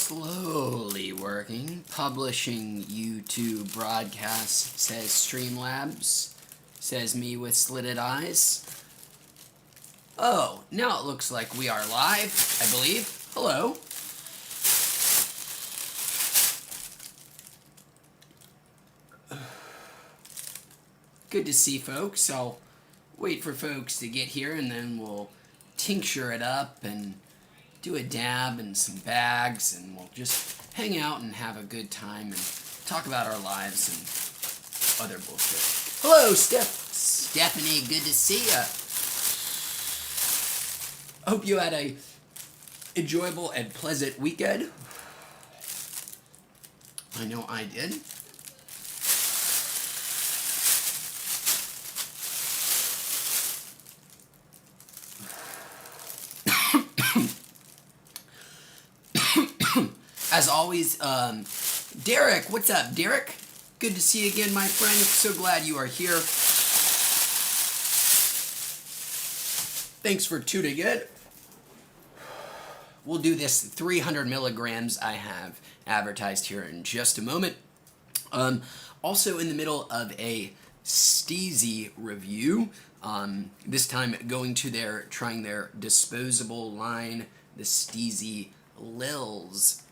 Slowly working. Publishing YouTube broadcasts, says Streamlabs. Says me with slitted eyes. Oh, now it looks like we are live, I believe. Hello. Good to see folks. I'll wait for folks to get here and then we'll tincture it up and do a dab and some bags, and we'll just hang out and have a good time and talk about our lives and other bullshit. Hello, Stephanie. Good to see ya. Hope you had a enjoyable and pleasant weekend. I know I did. As always, Derek, what's up, Derek? Good to see you again, my friend. So glad you are here. Thanks for tuning in. We'll do this 300 milligrams I have advertised here in just a moment. Also in the middle of a Steezy review. This time going to trying their disposable line, the Steezy Lils.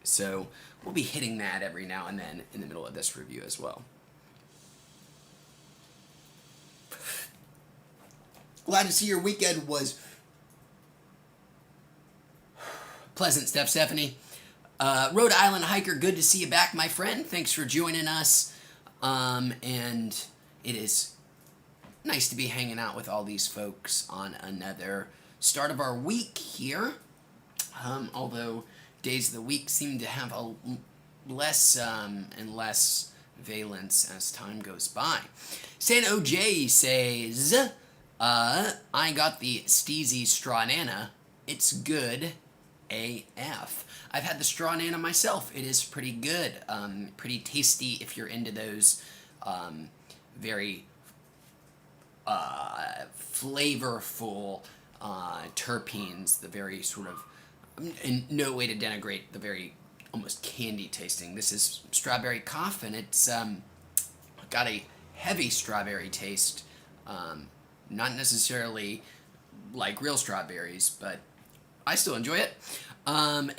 So we'll be hitting that every now and then in the middle of this review as well. Glad to see your weekend was pleasant, Stephanie. Rhode Island Hiker, good to see you back, my friend. Thanks for joining us. And it is nice to be hanging out with all these folks on another start of our week here. Although days of the week seem to have a less and less valence as time goes by. San OJ says, I got the Steezy Straw Nana. It's good AF. I've had the Straw Nana myself. It is pretty good. Pretty tasty if you're into those very flavorful terpenes, the very sort of, in no way to denigrate the very almost candy tasting. This is strawberry cough, and it's got a heavy strawberry taste. Not necessarily like real strawberries, but I still enjoy it.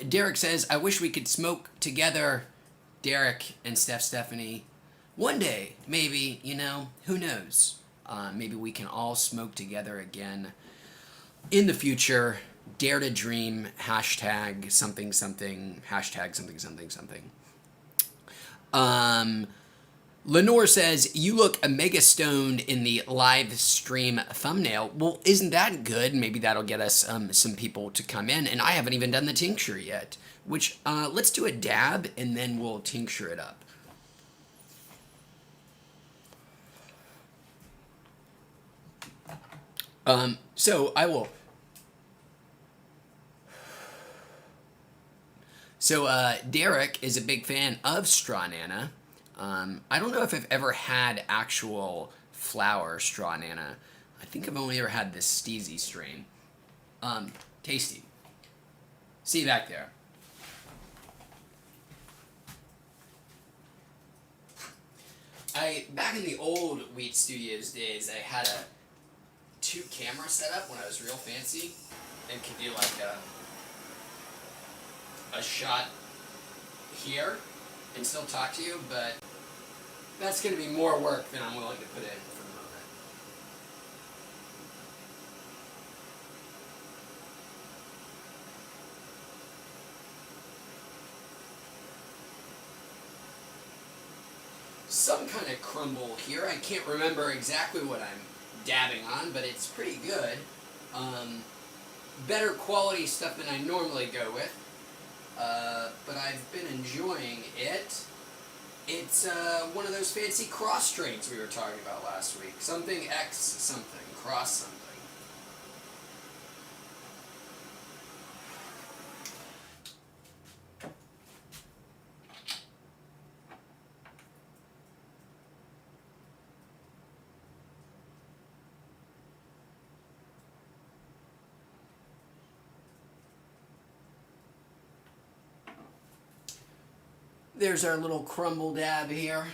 Derek says, I wish we could smoke together, Derek and Stephanie. One day, maybe, who knows? Maybe we can all smoke together again in the future. Dare to dream, hashtag something something, hashtag something something something. Lenore says, you look mega stoned in the live stream thumbnail. Well, isn't that good? Maybe that'll get us some people to come in. And I haven't even done the tincture yet. Which, let's do a dab and then we'll tincture it up. So I will... So, Derek is a big fan of Straw Nana. I don't know if I've ever had actual flower Straw Nana. I think I've only ever had this Steezy strain. Tasty. See you back there. Back in the old Wheat Studios days, I had a 2-camera setup when I was real fancy and could do like a shot here and still talk to you, but that's going to be more work than I'm willing to put in for the moment. Some kind of crumble here. I can't remember exactly what I'm dabbing on, but it's pretty good. Better quality stuff than I normally go with. But I've been enjoying it. It's one of those fancy cross strains we were talking about last week. Something X something, cross something. There's our little crumble dab here.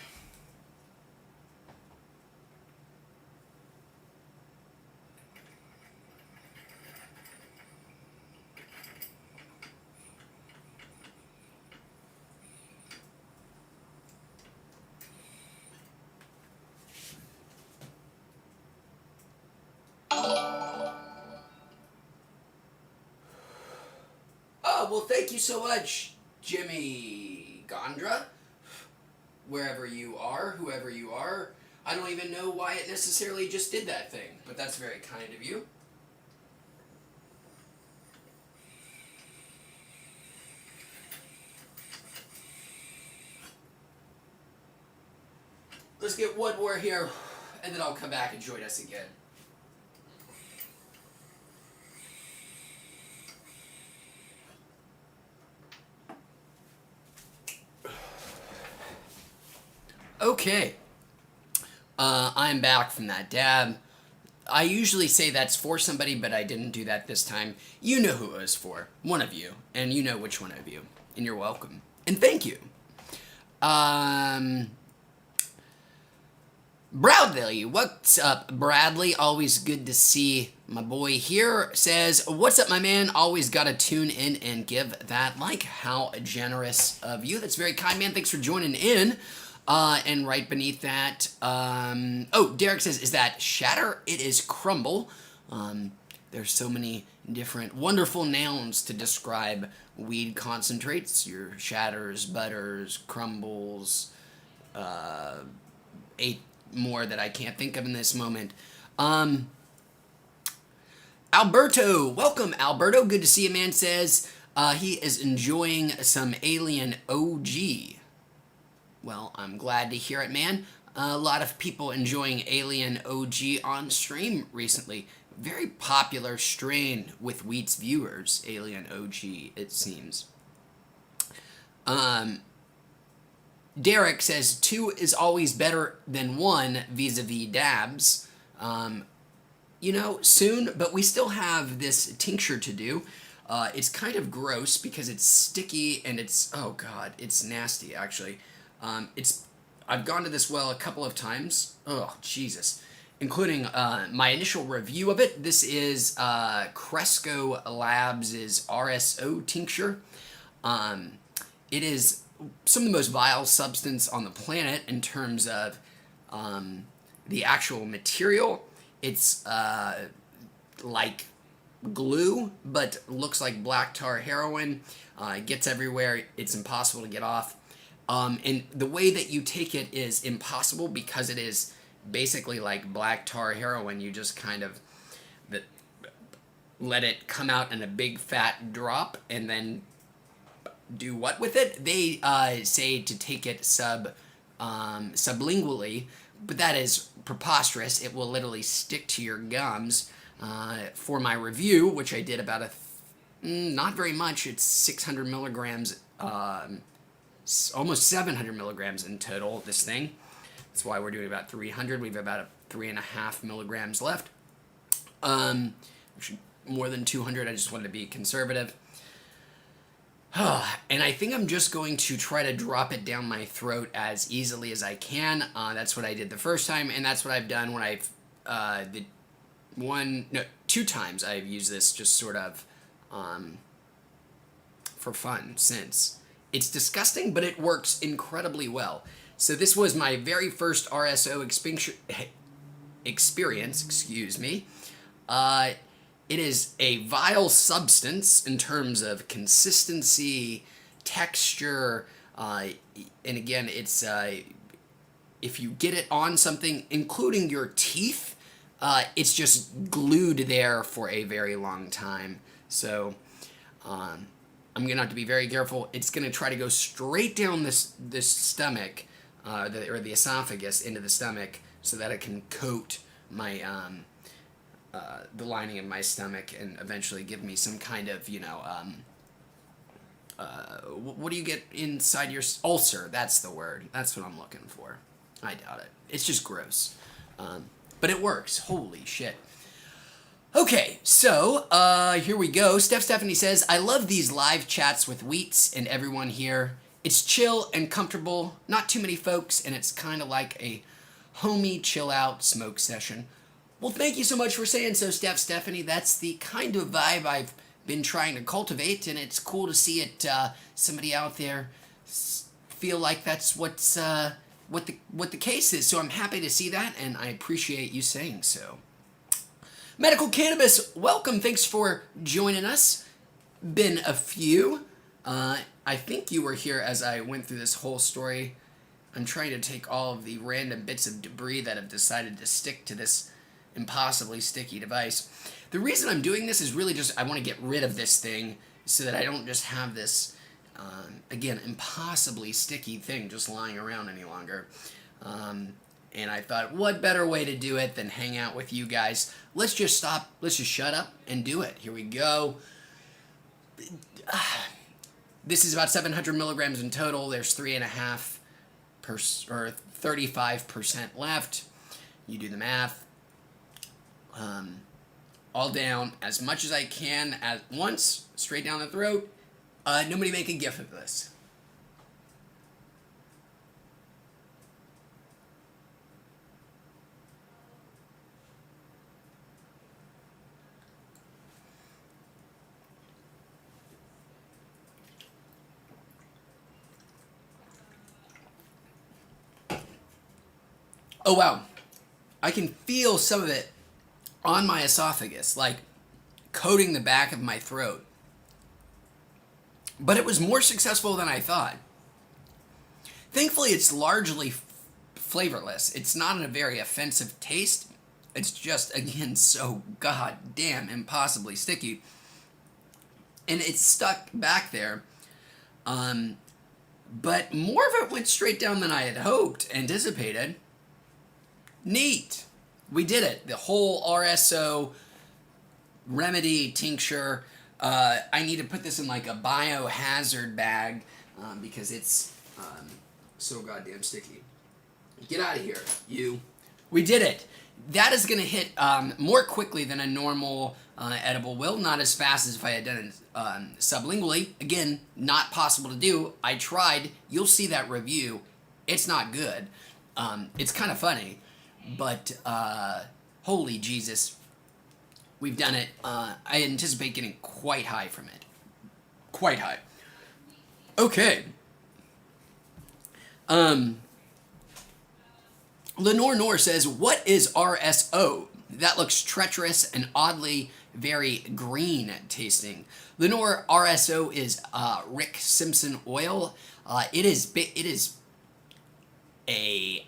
Oh, well, thank you so much, Jimmy Gondra. Wherever you are, whoever you are. I don't even know why it necessarily just did that thing, but that's very kind of you. Let's get one more here, and then I'll come back and join us again. Okay. I'm back from that dab. I usually say that's for somebody, but I didn't do that this time. You know who it was for. One of you. And you know which one of you. And you're welcome. And thank you. Bradley, what's up, Bradley? Always good to see my boy here. Says, what's up, my man? Always gotta tune in and give that like. How generous of you. That's very kind, man. Thanks for joining in. And right beneath that, oh, Derek says, is that shatter? It is crumble. There's so many different wonderful nouns to describe weed concentrates. Your shatters, butters, crumbles, 8 more that I can't think of in this moment. Alberto, welcome, Alberto. Good to see you, man. Says, he is enjoying some Alien OG. Well, I'm glad to hear it, man. A lot of people enjoying Alien OG on stream recently. Very popular strain with Wheat's viewers, Alien OG, it seems. Derek says 2 is always better than 1 vis-a-vis dabs. You know, soon, but we still have this tincture to do. It's kind of gross because it's sticky and it's, oh god, it's nasty actually. I've gone to this well a couple of times. Oh, Jesus. Including my initial review of it. This is Cresco Labs' RSO tincture. It is some of the most vile substance on the planet in terms of the actual material. It's like glue, but looks like black tar heroin. It gets everywhere. It's impossible to get off. And the way that you take it is impossible because it is basically like black tar heroin. You just kind of let it come out in a big fat drop and then do what with it? They say to take it sublingually, but that is preposterous. It will literally stick to your gums. For my review, which I did about not very much, it's 600 milligrams, almost 700 milligrams in total, this thing. That's why we're doing about 300. We have about 3.5 milligrams left. More than 200. I just wanted to be conservative. And I think I'm just going to try to drop it down my throat as easily as I can. That's what I did the first time, and that's what I've done when I've, 2 times I've used this just sort of, for fun since. It's disgusting, but it works incredibly well. So this was my very first RSO experience, excuse me. It is a vile substance in terms of consistency, texture, and again, it's, if you get it on something, including your teeth, it's just glued there for a very long time. So, I'm going to have to be very careful. It's going to try to go straight down this stomach, or the esophagus into the stomach, so that it can coat my, the lining of my stomach and eventually give me some kind of, you know, what do you get inside your ulcer? That's the word. That's what I'm looking for. I doubt it. It's just gross. But it works. Holy shit. Okay, so here we go. Stephanie says, I love these live chats with Wheats and everyone here. It's chill and comfortable, not too many folks, and it's kind of like a homey chill out smoke session. Well, thank you so much for saying so, Stephanie. That's the kind of vibe I've been trying to cultivate, and it's cool to see it. Somebody out there feel like that's what the case is. So I'm happy to see that, and I appreciate you saying so. Medical Cannabis, welcome. Thanks for joining us. Been a few. I think you were here as I went through this whole story. I'm trying to take all of the random bits of debris that have decided to stick to this impossibly sticky device. The reason I'm doing this is really just I want to get rid of this thing so that I don't just have this, again, impossibly sticky thing just lying around any longer. And I thought, what better way to do it than hang out with you guys? Let's just shut up and do it. Here we go. This is about 700 milligrams in total. There's 3.5 or 35% left. You do the math. All down as much as I can at once, straight down the throat. Nobody make a gif of this. Oh wow, I can feel some of it on my esophagus, like coating the back of my throat. But it was more successful than I thought. Thankfully, it's largely flavorless. It's not a very offensive taste. It's just, again, so goddamn impossibly sticky. And it's stuck back there. But more of it went straight down than I had hoped, anticipated. Neat. We did it. The whole RSO remedy tincture. I need to put this in like a biohazard bag because it's so goddamn sticky. Get out of here, you. We did it. That is going to hit more quickly than a normal edible will. Not as fast as if I had done it sublingually. Again, not possible to do. I tried. You'll see that review. It's not good. It's kind of funny. But, holy Jesus, we've done it. I anticipate getting quite high from it. Quite high. Okay. Lenore Nor says, what is RSO? That looks treacherous and oddly very green tasting. Lenore, RSO is Rick Simpson oil. It is a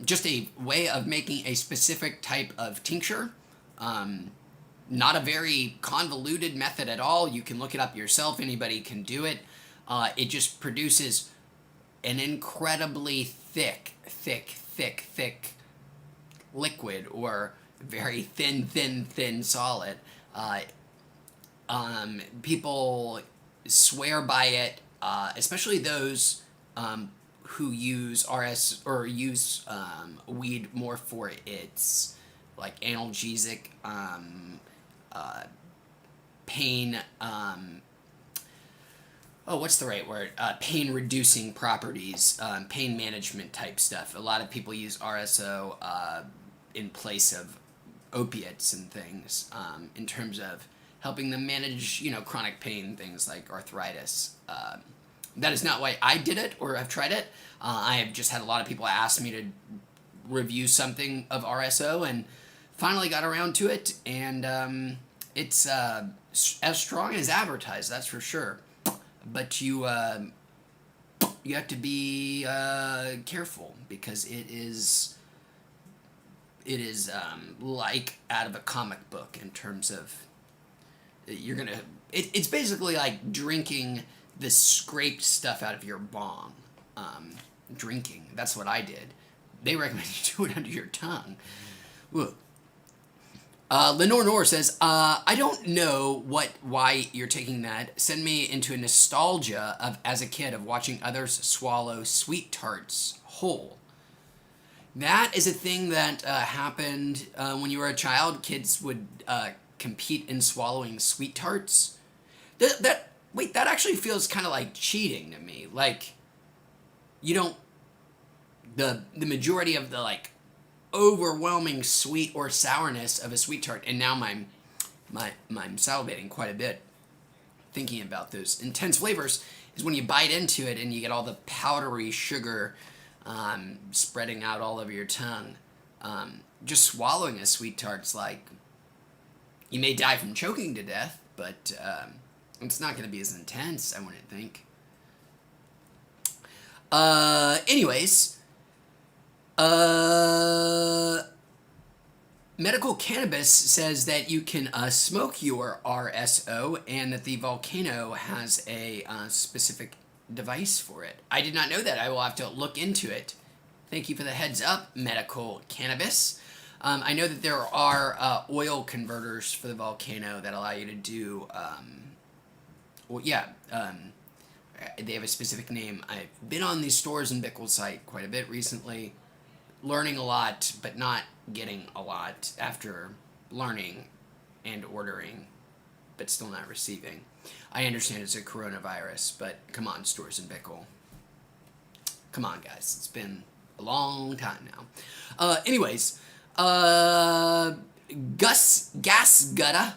just a way of making a specific type of tincture. Not a very convoluted method at all. You can look it up yourself. Anybody can do it. It just produces an incredibly thick liquid or very thin solid. People swear by it, especially those who use RS or use weed more for its like analgesic, pain, what's the right word? Pain reducing properties, pain management type stuff. A lot of people use RSO in place of opiates and things in terms of helping them manage, chronic pain, things like arthritis. That is not why I did it or have tried it. I have just had a lot of people ask me to review something of RSO and finally got around to it. And it's as strong as advertised, that's for sure. But you have to be careful because it is like out of a comic book in terms of it's basically like drinking the scraped stuff out of your bong. Drinking. That's what I did. They recommend you do it under your tongue. Lenore Nor says, I don't know why you're taking that. Send me into a nostalgia of as a kid of watching others swallow sweet tarts whole. That is a thing that happened when you were a child. Kids would compete in swallowing sweet tarts. That actually feels kind of like cheating to me. Like, you don't, the majority of the like overwhelming sweet or sourness of a sweet tart, and now I'm salivating quite a bit thinking about those intense flavors, is when you bite into it and you get all the powdery sugar spreading out all over your tongue. Just swallowing a sweet tart's like, you may die from choking to death, but it's not going to be as intense, I wouldn't think. Anyways, medical cannabis says that you can smoke your RSO and that the volcano has a specific device for it. I did not know that. I will have to look into it. Thank you for the heads up, medical cannabis. I know that there are oil converters for the volcano that allow you to do, they have a specific name. I've been on these stores in Bickle's site quite a bit recently, learning a lot, but not getting a lot after learning and ordering, but still not receiving. I understand it's a coronavirus, but come on, stores in Bickle. Come on, guys. It's been a long time now. Anyways, Gas Gutta,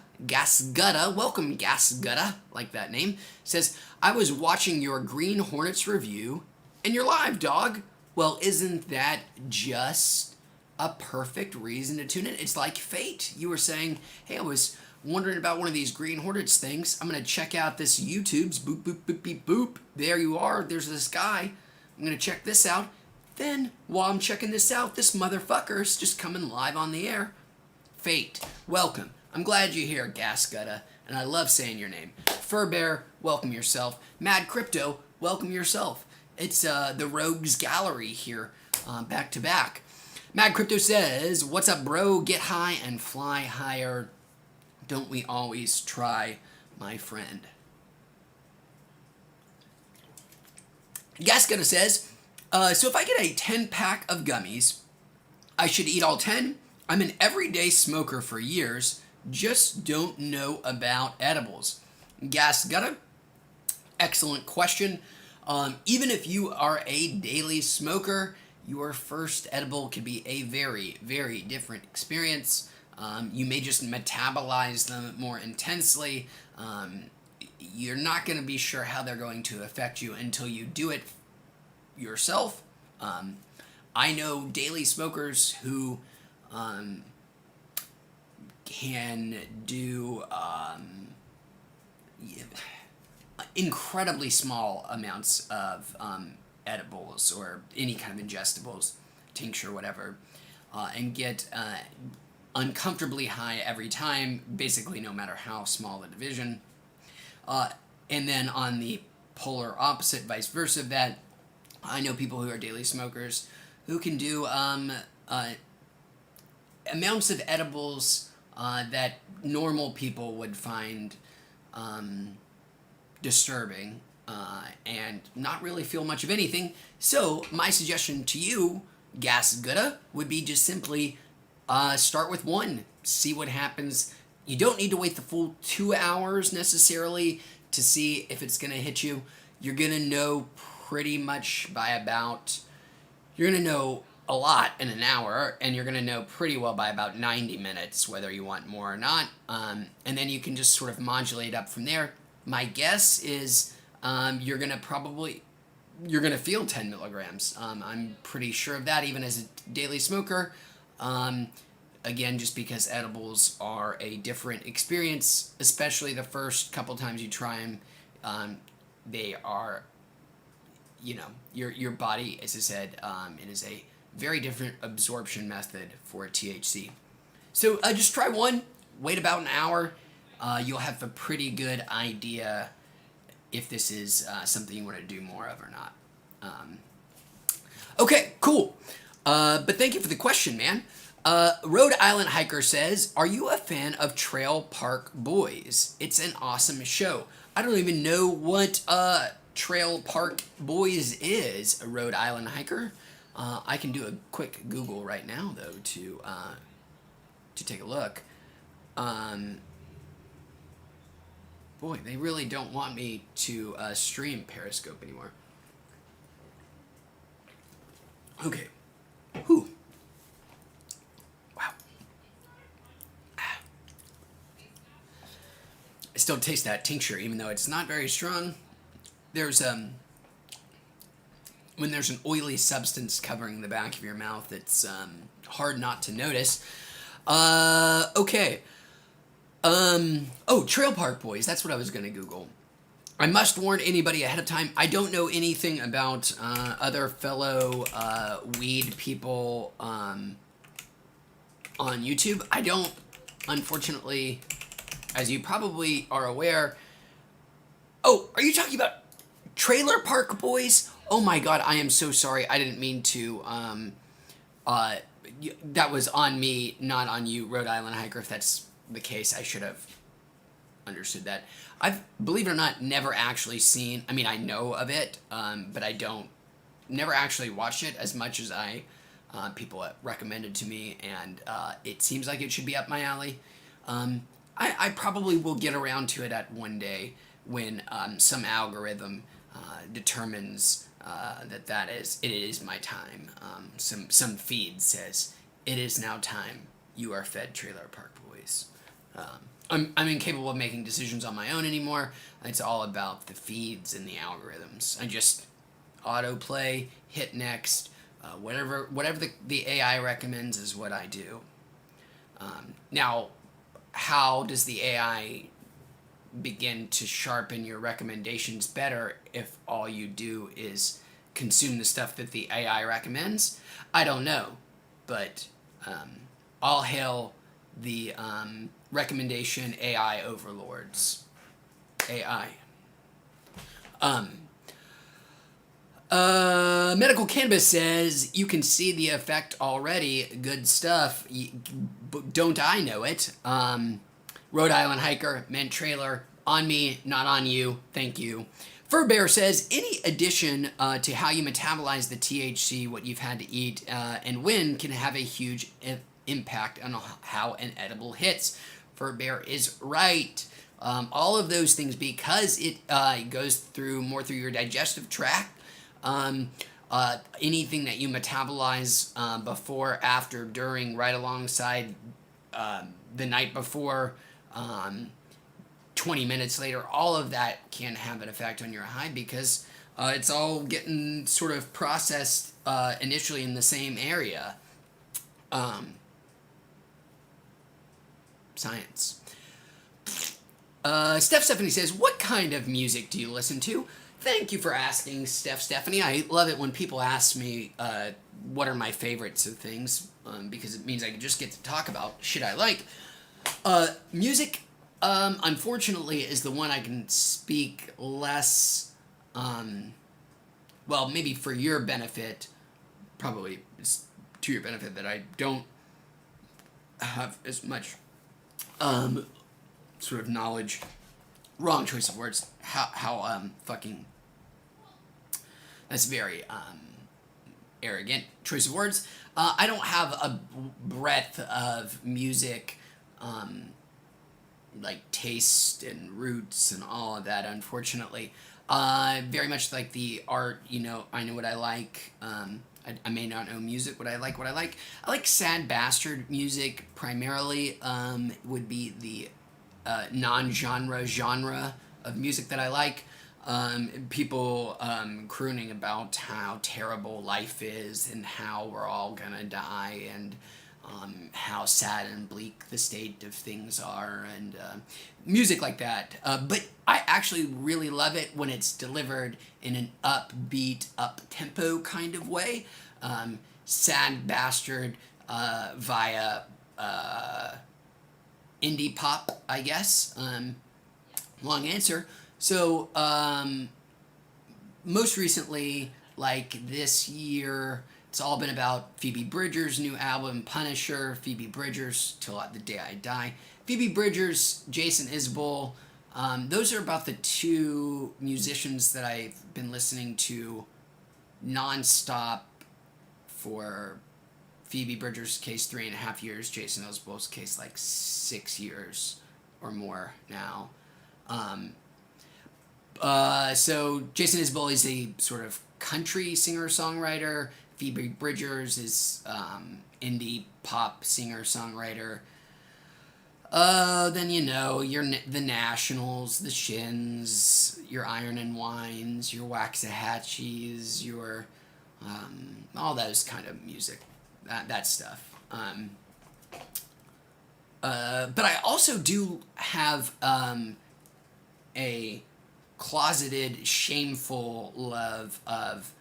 welcome Gas Gutta, like that name, says, I was watching your Green Hornets review, and you're live, dog. Well, isn't that just a perfect reason to tune in? It's like fate. You were saying, hey, I was wondering about one of these Green Hornets things. I'm going to check out this YouTube's boop, boop, boop, beep, boop. There you are. There's this guy. I'm going to check this out. Then, while I'm checking this out, this motherfucker's just coming live on the air. Fate. Welcome. I'm glad you're here, Gas Gutta, and I love saying your name. Fur Bear, welcome yourself. Mad Crypto, welcome yourself. It's the Rogues Gallery here, back to back. Mad Crypto says, what's up, bro? Get high and fly higher. Don't we always try, my friend? Gas Gutta says, so if I get a 10-pack of gummies, I should eat all 10? I'm an everyday smoker for years, just don't know about edibles. Gas Gutta, excellent question. Even if you are a daily smoker, your first edible could be a very, very different experience. You may just metabolize them more intensely. You're not going to be sure how they're going to affect you until you do it yourself. I know daily smokers who can do incredibly small amounts of edibles or any kind of ingestibles, tincture, whatever, and get uncomfortably high every time, basically no matter how small the division. And then on the polar opposite, vice versa of that, I know people who are daily smokers who can do amounts of edibles that normal people would find disturbing and not really feel much of anything. So my suggestion to you, Gas Gutta, would be just simply start with one, see what happens. You don't need to wait the full 2 hours necessarily to see if it's going to hit you. You're going to know pretty much by about, you're going to know a lot in an hour, and you're going to know pretty well by about 90 minutes whether you want more or not. And then you can just sort of modulate up from there. My guess is you're going to feel 10 milligrams. I'm pretty sure of that, even as a daily smoker. Again, just because edibles are a different experience, especially the first couple times you try them. They are, your body, as I said, it is a very different absorption method for THC. So just try one, wait about an hour. You'll have a pretty good idea if this is something you want to do more of or not. Okay, cool. But thank you for the question, man. Rhode Island Hiker says, are you a fan of Trail Park Boys? It's an awesome show. I don't even know what Trail Park Boys is, Rhode Island Hiker. I can do a quick Google right now, though, to take a look. Boy, they really don't want me to stream Periscope anymore. Okay. Whew. Wow. I still taste that tincture, even though it's not very strong. There's when there's an oily substance covering the back of your mouth, it's hard not to notice. Okay. Oh, Trail Park Boys. That's what I was going to Google. I must warn anybody ahead of time. I don't know anything about other fellow weed people on YouTube. I don't, unfortunately, as you probably are aware. Oh, are you talking about Trailer Park Boys? Oh my God, I am so sorry. I didn't mean to. That was on me, not on you, Rhode Island Hiker. If that's the case, I should have understood that. I've, believe it or not, never actually seen. I mean, I know of it, but I don't. Never actually watched it as much as people recommended to me, and it seems like it should be up my alley. I probably will get around to it at one day when some algorithm determines that it is my time. Some feed says it is now time. You are fed Trailer Park Boys. I'm incapable of making decisions on my own anymore. It's all about the feeds and the algorithms. I just autoplay, hit next, whatever the AI recommends is what I do. Now, how does the AI begin to sharpen your recommendations better if all you do is consume the stuff that the AI recommends? I don't know, but all hail the recommendation AI overlords. AI. Medical Cannabis says you can see the effect already. Good stuff. Don't I know it? Rhode Island Hiker, Mint Trailer, on me, not on you. Thank you. Fur Bear says any addition to how you metabolize the THC, what you've had to eat, and when can have a huge impact on how an edible hits. Fur Bear is right. All of those things, because it goes through more through your digestive tract. Anything that you metabolize before, after, during, right alongside, the night before, 20 minutes later, all of that can have an effect on your high because it's all getting sort of processed initially in the same area. Science. Stephanie says, what kind of music do you listen to? Thank you for asking, Stephanie. I love it when people ask me what are my favorites of things because it means I can just get to talk about shit I like. Music, unfortunately, is the one I can speak less, well, maybe for your benefit, probably it's to your benefit that I don't have as much sort of knowledge. Wrong choice of words. How fucking. That's very arrogant choice of words. I don't have a breadth of music, like taste and roots and all of that, unfortunately. Very much like the art, I know what I like. I may not know music, what I like. I like sad bastard music primarily, would be the non-genre of music that I like. People crooning about how terrible life is and how we're all gonna die and how sad and bleak the state of things are and music like that. But I actually really love it when it's delivered in an upbeat, up-tempo kind of way. Sad bastard via indie pop, I guess. Long answer. So, most recently, like this year, it's all been about Phoebe Bridgers' new album, Punisher, Phoebe Bridgers, Till the Day I Die. Phoebe Bridgers, Jason Isbell, those are about the two musicians that I've been listening to nonstop for Phoebe Bridgers' case 3.5 years, Jason Isbell's case like 6 years or more now. So Jason Isbell is a sort of country singer-songwriter. Phoebe Bridgers is indie pop singer-songwriter. Then your the Nationals, the Shins, your Iron and Wines, your Waxahachis, your all those kind of music, that stuff. But I also do have a closeted, shameful love of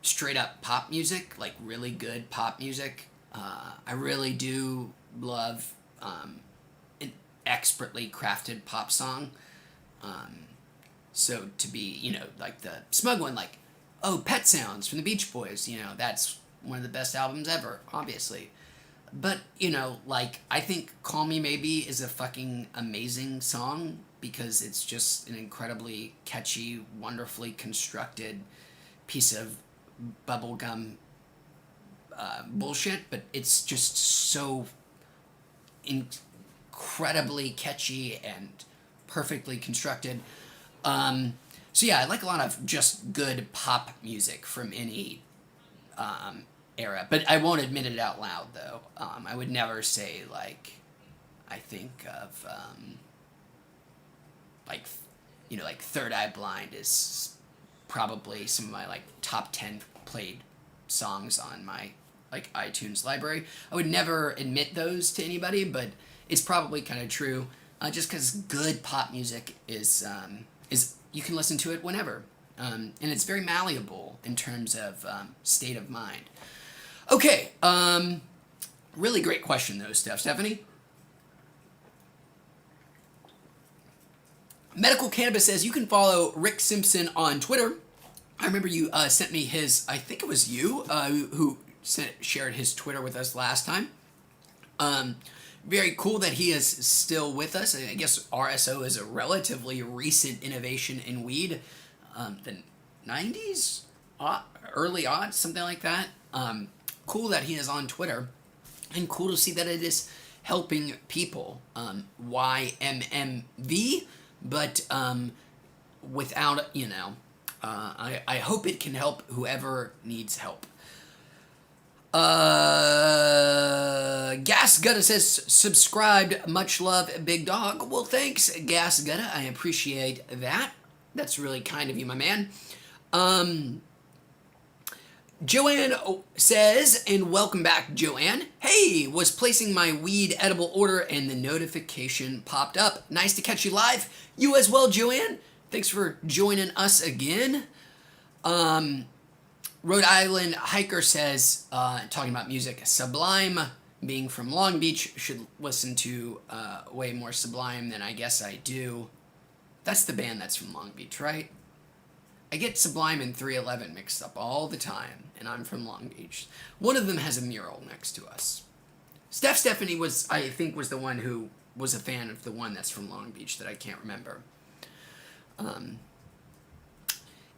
straight up pop music, like really good pop music. I really do love an expertly crafted pop song. So to be, like the smug one, like, oh, Pet Sounds from the Beach Boys, that's one of the best albums ever, obviously. But, like, I think Call Me Maybe is a fucking amazing song because it's just an incredibly catchy, wonderfully constructed piece of bubblegum bullshit, but it's just so incredibly catchy and perfectly constructed. So yeah, I like a lot of just good pop music from any era, but I won't admit it out loud though. I would never say like I think of like Third Eye Blind is probably some of my like top 10 played songs on my like iTunes library. I would never admit those to anybody, but it's probably kind of true. Just because good pop music is you can listen to it whenever, and it's very malleable in terms of state of mind. Okay, really great question though, Stephanie. Medical Cannabis says you can follow Rick Simpson on Twitter. I remember you sent me his. I think it was you who shared his Twitter with us last time. Very cool that he is still with us. I guess RSO is a relatively recent innovation in weed. The 90s? Early odds, something like that. Cool that he is on Twitter. And cool to see that it is helping people. YMMV, but without, I hope it can help whoever needs help. Gas Gutta says, subscribed, much love, big dog. Well, thanks, Gas Gutta. I appreciate that. That's really kind of you, my man. Joanne says, and welcome back, Joanne. Hey, was placing my weed edible order and the notification popped up. Nice to catch you live. You as well, Joanne. Thanks for joining us again. Rhode Island Hiker says, talking about music, Sublime, being from Long Beach, should listen to way more Sublime than I guess I do. That's the band that's from Long Beach, right? I get Sublime and 311 mixed up all the time, and I'm from Long Beach. One of them has a mural next to us. Stephanie was the one who was a fan of the one that's from Long Beach that I can't remember.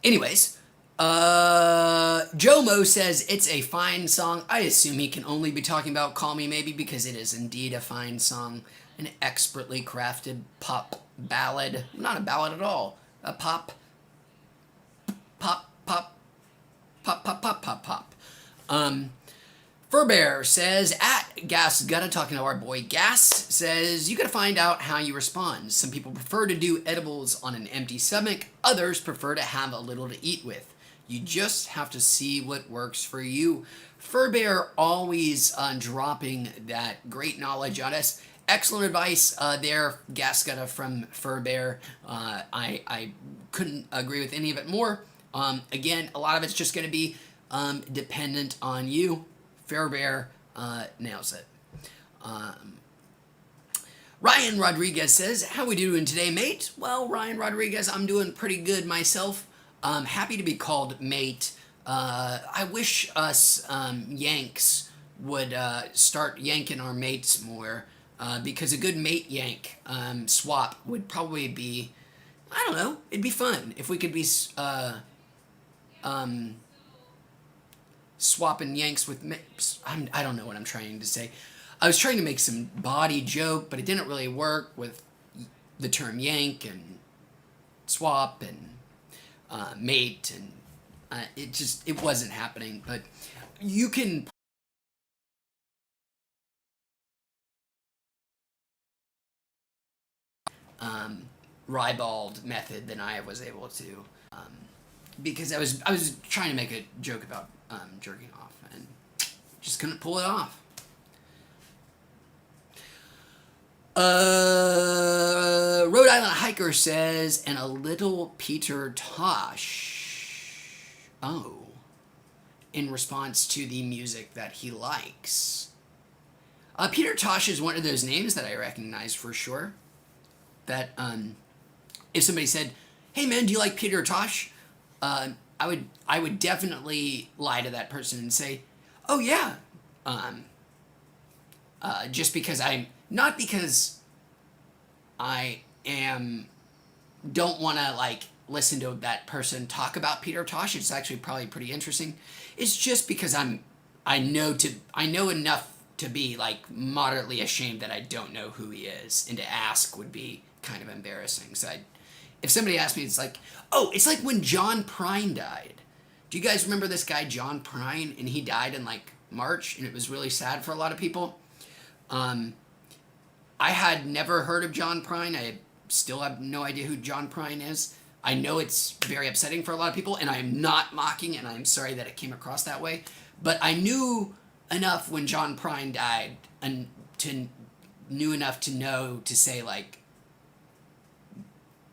Anyways, Jomo says it's a fine song. I assume he can only be talking about Call Me Maybe because it is indeed a fine song. An expertly crafted pop ballad. Not a ballad at all. A pop. Furbear says, at Gas Gutta, talking to our boy Gas, says, you gotta find out how you respond. Some people prefer to do edibles on an empty stomach. Others prefer to have a little to eat with. You just have to see what works for you. Furbear always dropping that great knowledge on us. Excellent advice there, Gas Gutta from Furbear. I couldn't agree with any of it more. Again, a lot of it's just going to be dependent on you. Fairbear nails it. Ryan Rodriguez says, how we doing today, mate? Well, Ryan Rodriguez, I'm doing pretty good myself. Happy to be called mate. I wish us Yanks would start yanking our mates more, because a good mate yank swap would probably be, I don't know, it'd be fun if we could be swapping yanks with I don't know what I'm trying to say. I was trying to make some body joke, but it didn't really work with the term yank and swap and mate and It wasn't happening. But you can ribald method than I was able to, because I was trying to make a joke about jerking off and just couldn't pull it off. Rhode Island hiker says, and a little Peter Tosh. Oh, in response to the music that he likes. Peter Tosh is one of those names that I recognize for sure. That if somebody said, "Hey man, do you like Peter Tosh?" I would definitely lie to that person and say, "Oh yeah," just because not because I don't want to like listen to that person talk about Peter Tosh. It's actually probably pretty interesting. It's just because I know enough to be like moderately ashamed that I don't know who he is, and to ask would be kind of embarrassing. So if somebody asked me, it's like, oh, it's like when John Prine died. Do you guys remember this guy John Prine? And he died in like March, and it was really sad for a lot of people. I had never heard of John Prine. I still have no idea who John Prine is. I know it's very upsetting for a lot of people, and I'm not mocking, and I'm sorry that it came across that way. But I knew enough when John Prine died, and knew enough to know to say, like,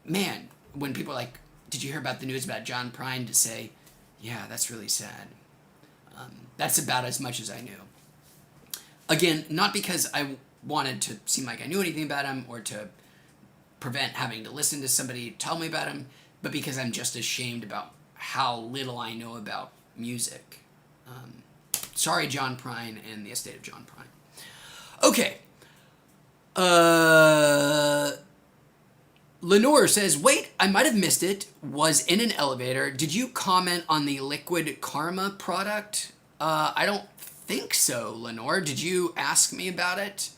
man, when people are like, did you hear about the news about John Prine? To say, yeah, that's really sad. That's about as much as I knew. Again, not because I wanted to seem like I knew anything about him or to prevent having to listen to somebody tell me about him, but because I'm just ashamed about how little I know about music. Sorry, John Prine and the estate of John Prine. Okay. Lenore says, wait, I might have missed it. Was in an elevator. Did you comment on the Liquid Karma product? I don't think so, Lenore. Did you ask me about it?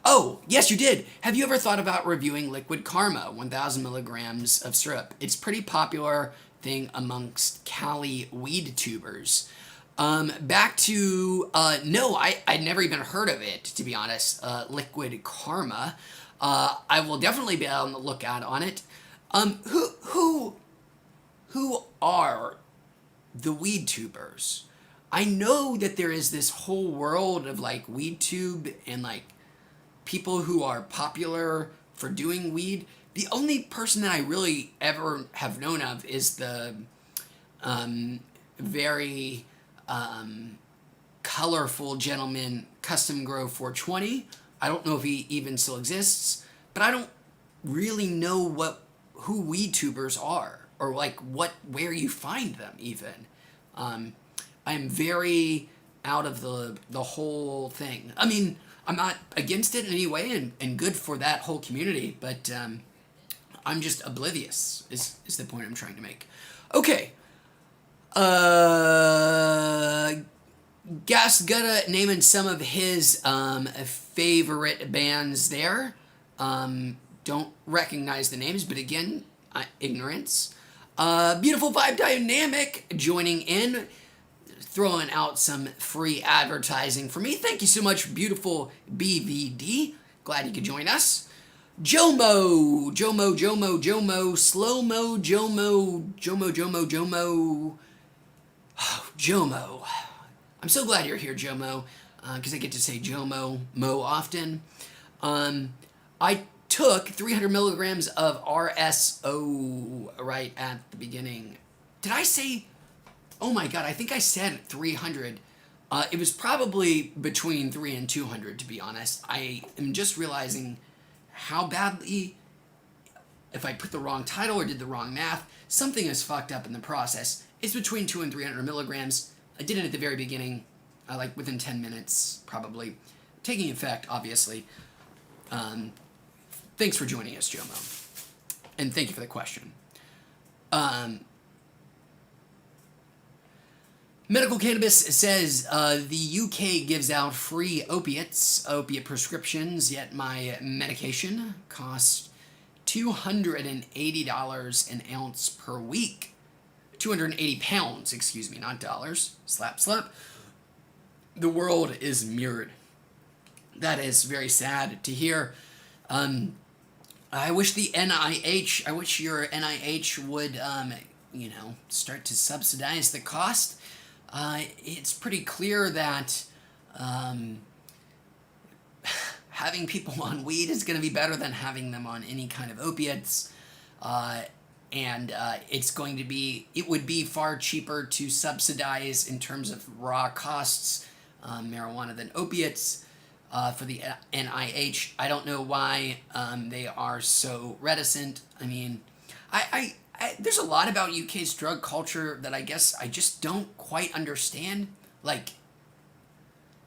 Oh, yes, you did. Have you ever thought about reviewing Liquid Karma, 1,000 milligrams of syrup? It's a pretty popular thing amongst Cali weed tubers. Back to, no, I'd never even heard of it, to be honest, Liquid Karma. I will definitely be on the lookout on it. Who are the weed tubers? I know that there is this whole world of like weed tube and like people who are popular for doing weed. The only person that I really ever have known of is the very colorful gentleman Custom Grow 420. I don't know if he even still exists, but I don't really know who weed tubers are, or like where you find them even. I'm very out of the whole thing. I mean, I'm not against it in any way, and good for that whole community, but I'm just oblivious is the point I'm trying to make. Okay. Gas Gutta naming some of his favorite bands there. Don't recognize the names, but again, ignorance. Beautiful Vibe Dynamic joining in, throwing out some free advertising for me. Thank you so much, beautiful BVD. Glad you could join us. Jomo, Slow-Mo, Jomo. Oh, Jomo. I'm so glad you're here, Jomo, because I get to say Jomo Mo often. I took 300 milligrams of RSO right at the beginning. Did I say... Oh my god, I think I said 300. It was probably between 300 and 200, to be honest. I am just realizing how badly, if I put the wrong title or did the wrong math, something is fucked up in the process. It's between 200 and 300 milligrams. I did it at the very beginning, like within 10 minutes, probably. Taking effect, obviously. Thanks for joining us, Jomo. And thank you for the question. Medical Cannabis says the UK gives out free opiate prescriptions, yet my medication costs $280 an ounce per week. 280 pounds, excuse me, not dollars, slap, slap, the world is mirrored. That is very sad to hear. I wish I wish your NIH would, start to subsidize the cost. It's pretty clear that having people on weed is going to be better than having them on any kind of opiates. And it would be far cheaper to subsidize in terms of raw costs marijuana than opiates. For the NIH, I don't know why they are so reticent. I mean, there's a lot about UK's drug culture that I guess I just don't quite understand. Like,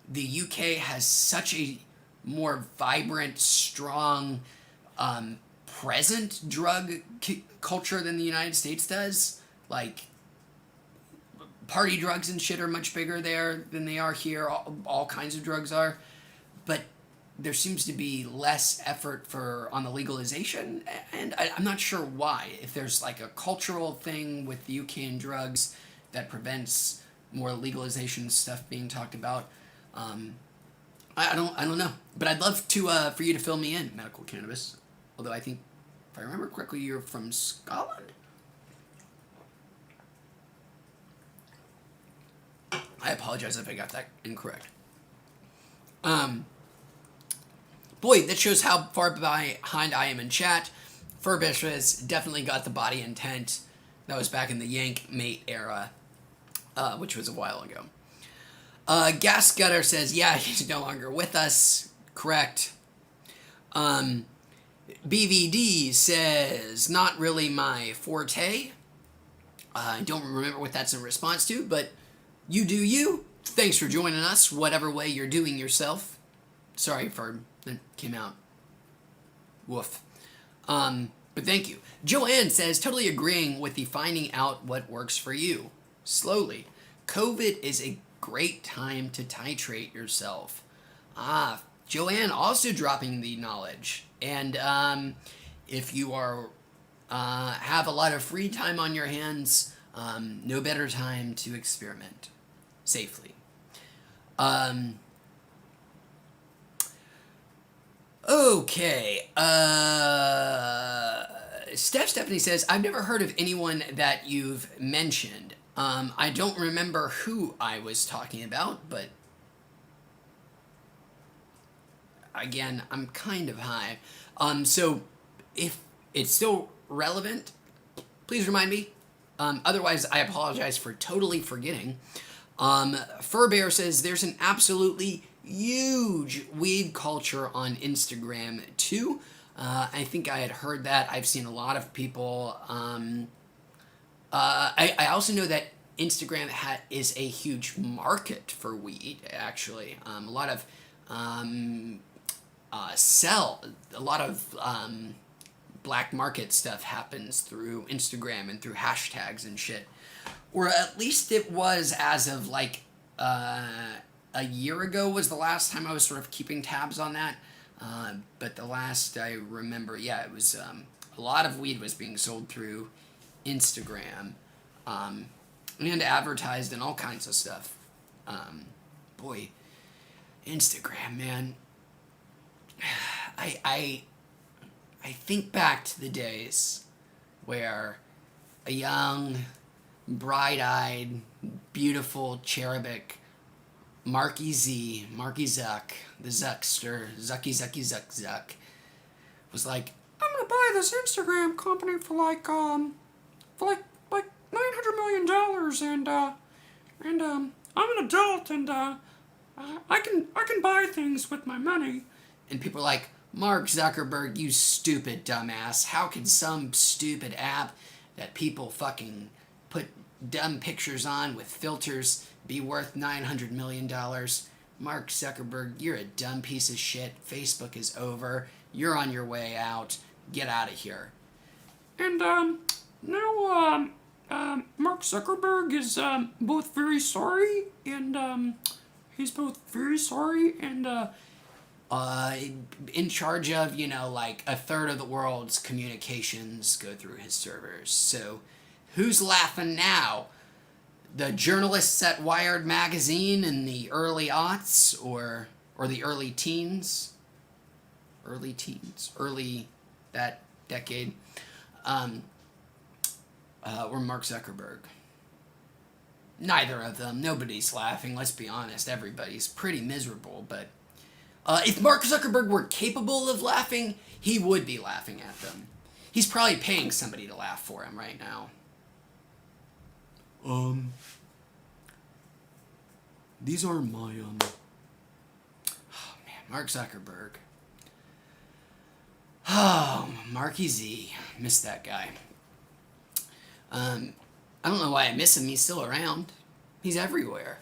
the UK has such a more vibrant, strong, present drug culture than the United States does. Like, party drugs and shit are much bigger there than they are here. All kinds of drugs are. But there seems to be less effort on the legalization, and I'm not sure why. If there's like a cultural thing with the UK and drugs that prevents more legalization stuff being talked about, I don't know. But I'd love to for you to fill me in, medical cannabis. Although I think, if I remember correctly, you're from Scotland. I apologize if I got that incorrect. Boy, that shows how far behind I am in chat. Furbish has definitely got the body intent. That was back in the Yank Mate era, which was a while ago. Gas Gutter says, yeah, he's no longer with us. Correct. BVD says, not really my forte. I don't remember what that's in response to, but you do you. Thanks for joining us, whatever way you're doing yourself. Sorry for that came out. Woof. But thank you. Joanne says, totally agreeing with the finding out what works for you. Slowly. COVID is a great time to titrate yourself. Joanne also dropping the knowledge. And if you are have a lot of free time on your hands, no better time to experiment safely. Okay. Stephanie says, I've never heard of anyone that you've mentioned. I don't remember who I was talking about, but again, I'm kind of high. So if it's still relevant, please remind me. Otherwise, I apologize for totally forgetting. Furbear says there's an absolutely huge weed culture on Instagram too. I think I had heard that. I've seen a lot of people. I also know that Instagram is a huge market for weed. Actually, a lot of black market stuff happens through Instagram and through hashtags and shit. Or at least it was as of like a year ago was the last time I was sort of keeping tabs on that. But the last I remember, yeah, it was a lot of weed was being sold through Instagram and advertised and all kinds of stuff. Boy, Instagram, man. I think back to the days where a young, bright-eyed, beautiful, cherubic Marky Zuck, the Zuckster, Zuck, was like, I'm gonna buy this Instagram company for like $900 million, and I'm an adult, and I can buy things with my money. And people are like, Mark Zuckerberg, you stupid dumbass. How can some stupid app that people fucking put dumb pictures on with filters be worth $900 million? Mark Zuckerberg, you're a dumb piece of shit. Facebook is over. You're on your way out. Get out of here. And now Mark Zuckerberg is both very sorry and he's both very sorry and in charge of, like a third of the world's communications go through his servers. So Who's laughing now? The journalists at Wired magazine in the early aughts, or the early teens? Early that decade. Or Mark Zuckerberg. Neither of them. Nobody's laughing, let's be honest. Everybody's pretty miserable, but if Mark Zuckerberg were capable of laughing, he would be laughing at them. He's probably paying somebody to laugh for him right now. These are my, oh man, Mark Zuckerberg. Oh, Marky Z. Miss that guy. I don't know why I miss him. He's still around. He's everywhere.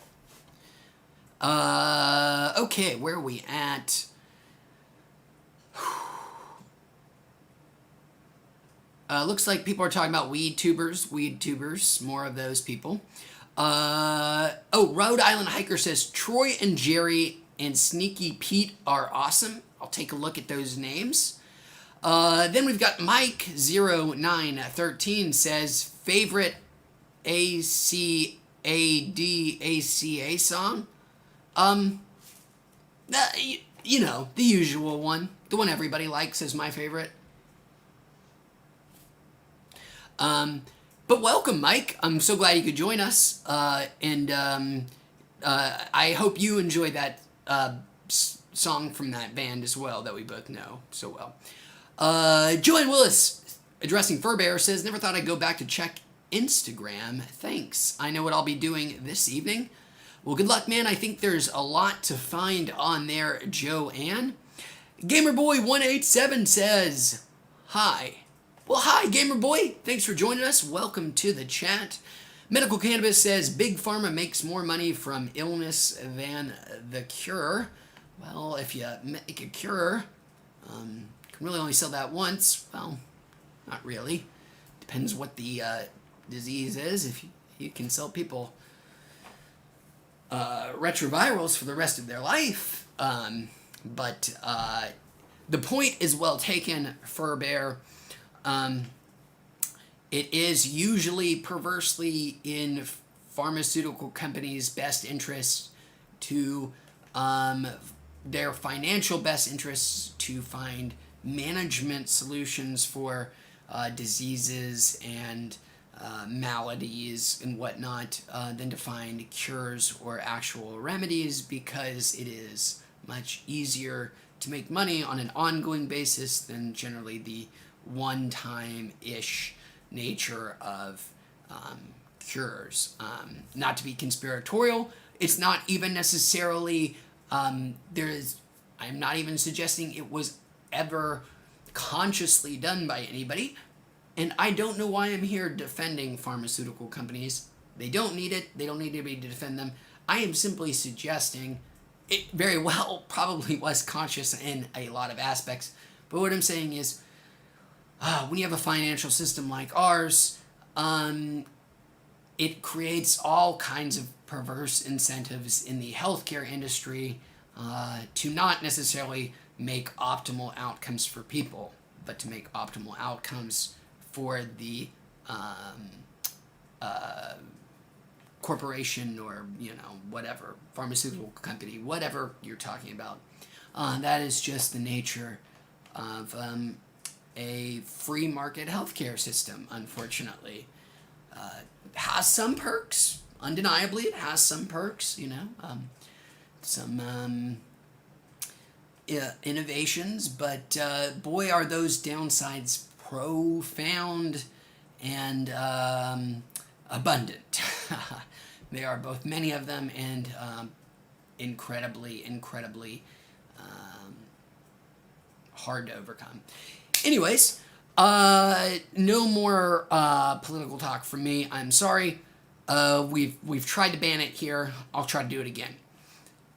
Okay, where are we at? Looks like people are talking about weed tubers, more of those people. Rhode Island Hiker says, Troy and Jerry and Sneaky Pete are awesome. I'll take a look at those names. Then we've got Mike0913 says, favorite ACADACA song? You know, the usual one. The one everybody likes is my favorite. But welcome, Mike. I'm so glad you could join us. I hope you enjoy that song from that band as well that we both know so well. Joanne Willis, addressing Furbear, says, never thought I'd go back to check Instagram. Thanks. I know what I'll be doing this evening. Well, good luck, man. I think there's a lot to find on there, Joanne. GamerBoy187 says, hi. Well, hi, GamerBoy. Thanks for joining us. Welcome to the chat. Medical Cannabis says, Big Pharma makes more money from illness than the cure. Well, if you make a cure, can really only sell that once. Well, not really. Depends what the disease is. If you can sell people retrovirals for the rest of their life. But the point is well taken, Furbear. It is usually perversely in pharmaceutical companies' best interests to their financial best interests to find management solutions for diseases and maladies and whatnot than to find cures or actual remedies, because it is much easier to make money on an ongoing basis than generally the one-time-ish nature of cures. Not to be conspiratorial, it's not even necessarily, I'm not even suggesting it was ever consciously done by anybody, and I don't know why I'm here defending pharmaceutical companies. They don't need it. They don't need anybody to defend them. I am simply suggesting it very well probably was conscious in a lot of aspects, but what I'm saying is, when you have a financial system like ours, it creates all kinds of perverse incentives in the healthcare industry to not necessarily make optimal outcomes for people, but to make optimal outcomes for the corporation or, whatever, pharmaceutical company, whatever you're talking about. That is just the nature of a free market healthcare system, unfortunately. Has some perks. Undeniably, it has some perks, some innovations, but boy, are those downsides profound and abundant. There are both many of them and incredibly hard to overcome. Anyways, no more political talk from me. I'm sorry. We've tried to ban it here. I'll try to do it again.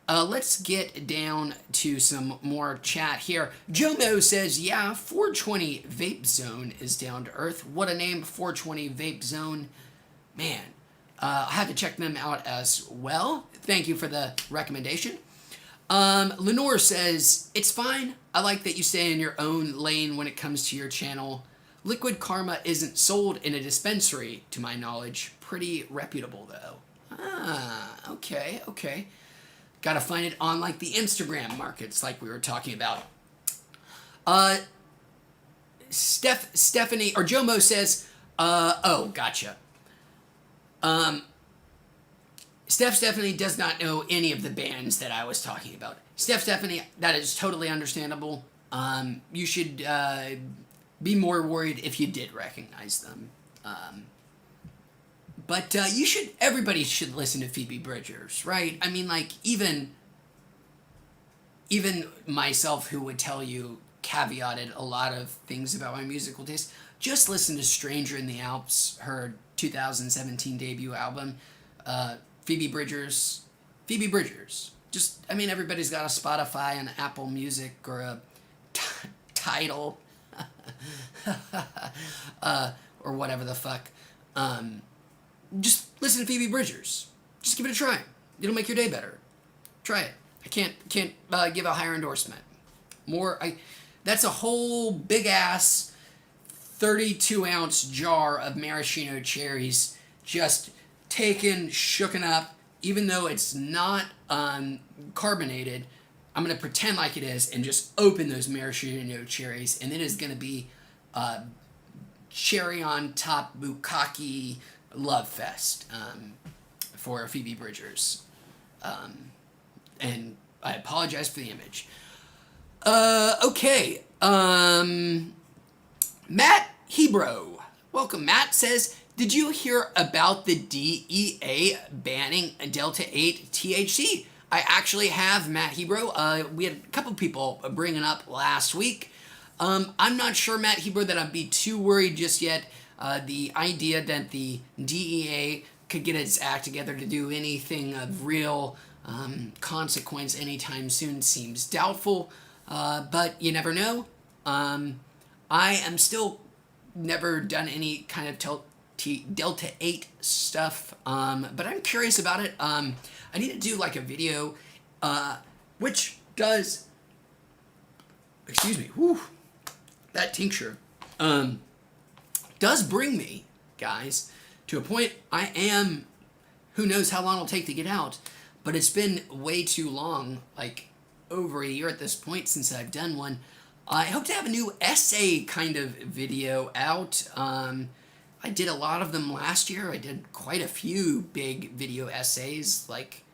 Let's get down to some more chat here. Jomo says, yeah, 420 Vape Zone is down to earth. What a name, 420 Vape Zone. Man, I had to check them out as well. Thank you for the recommendation. Lenore says, it's fine. I like that you stay in your own lane when it comes to your channel. Liquid Karma isn't sold in a dispensary, to my knowledge. Pretty reputable, though. Ah, okay, okay. Gotta find it on, like, the Instagram markets, like we were talking about. Uh, Stephanie, or Jomo says, oh, gotcha. Stephanie does not know any of the bands that I was talking about. Stephanie, that is totally understandable. You should be more worried if you did recognize them. But everybody should listen to Phoebe Bridgers, right? I mean, like, even myself, who would tell you, caveated a lot of things about my musical taste, just listen to Stranger in the Alps, her 2017 debut album. Phoebe Bridgers. Just, I mean, everybody's got a Spotify and Apple Music or a Tidal, or whatever the fuck. Just listen to Phoebe Bridgers. Just give it a try. It'll make your day better. Try it. I can't give a higher endorsement. That's a whole big ass 32-ounce jar of maraschino cherries, just taken, shooken up. Even though it's not carbonated, I'm going to pretend like it is and just open those maraschino cherries, and it is going to be cherry on top bukkake love fest for Phoebe Bridgers. And I apologize for the image. Okay. Matt Hebro. Welcome. Matt says, did you hear about the DEA banning Delta 8 THC? I actually have, Matt Hebro. We had a couple people bring it up last week. I'm not sure, Matt Hebro, that I'd be too worried just yet. The idea that the DEA could get its act together to do anything of real consequence anytime soon seems doubtful, but you never know. I am still never done any kind of Delta 8 stuff, but I'm curious about it. I need to do like a video, which does, excuse me, that tincture, does bring me, guys, to a point I am, who knows how long it'll take to get out, but it's been way too long, like over a year at this point since I've done one. I hope to have a new essay kind of video out. I did a lot of them last year. I did quite a few big video essays, like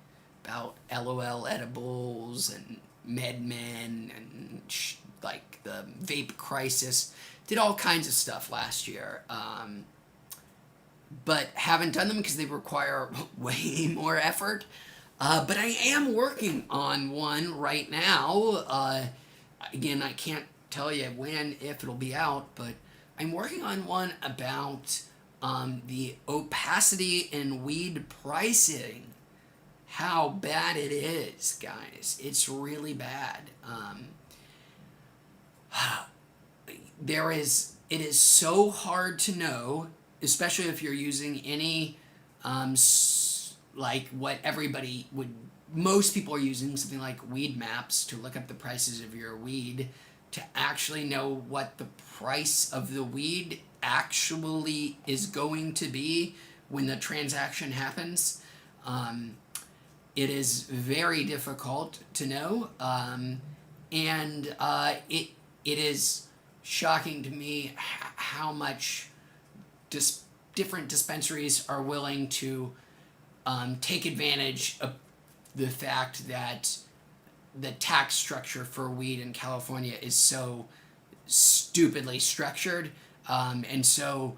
about LOL edibles and MedMen and like the vape crisis. Did all kinds of stuff last year. But haven't done them because they require way more effort. But I am working on one right now. Again, I can't tell you when, if it'll be out, but I'm working on one about the opacity in weed pricing. How bad it is, guys. It's really bad. It is so hard to know, especially if you're using any, like what most people are using, something like Weed Maps to look up the prices of your weed, to actually know what the price of the weed actually is going to be when the transaction happens. It is very difficult to know, and it is shocking to me how much different dispensaries are willing to take advantage of the fact that the tax structure for weed in California is so stupidly structured, and so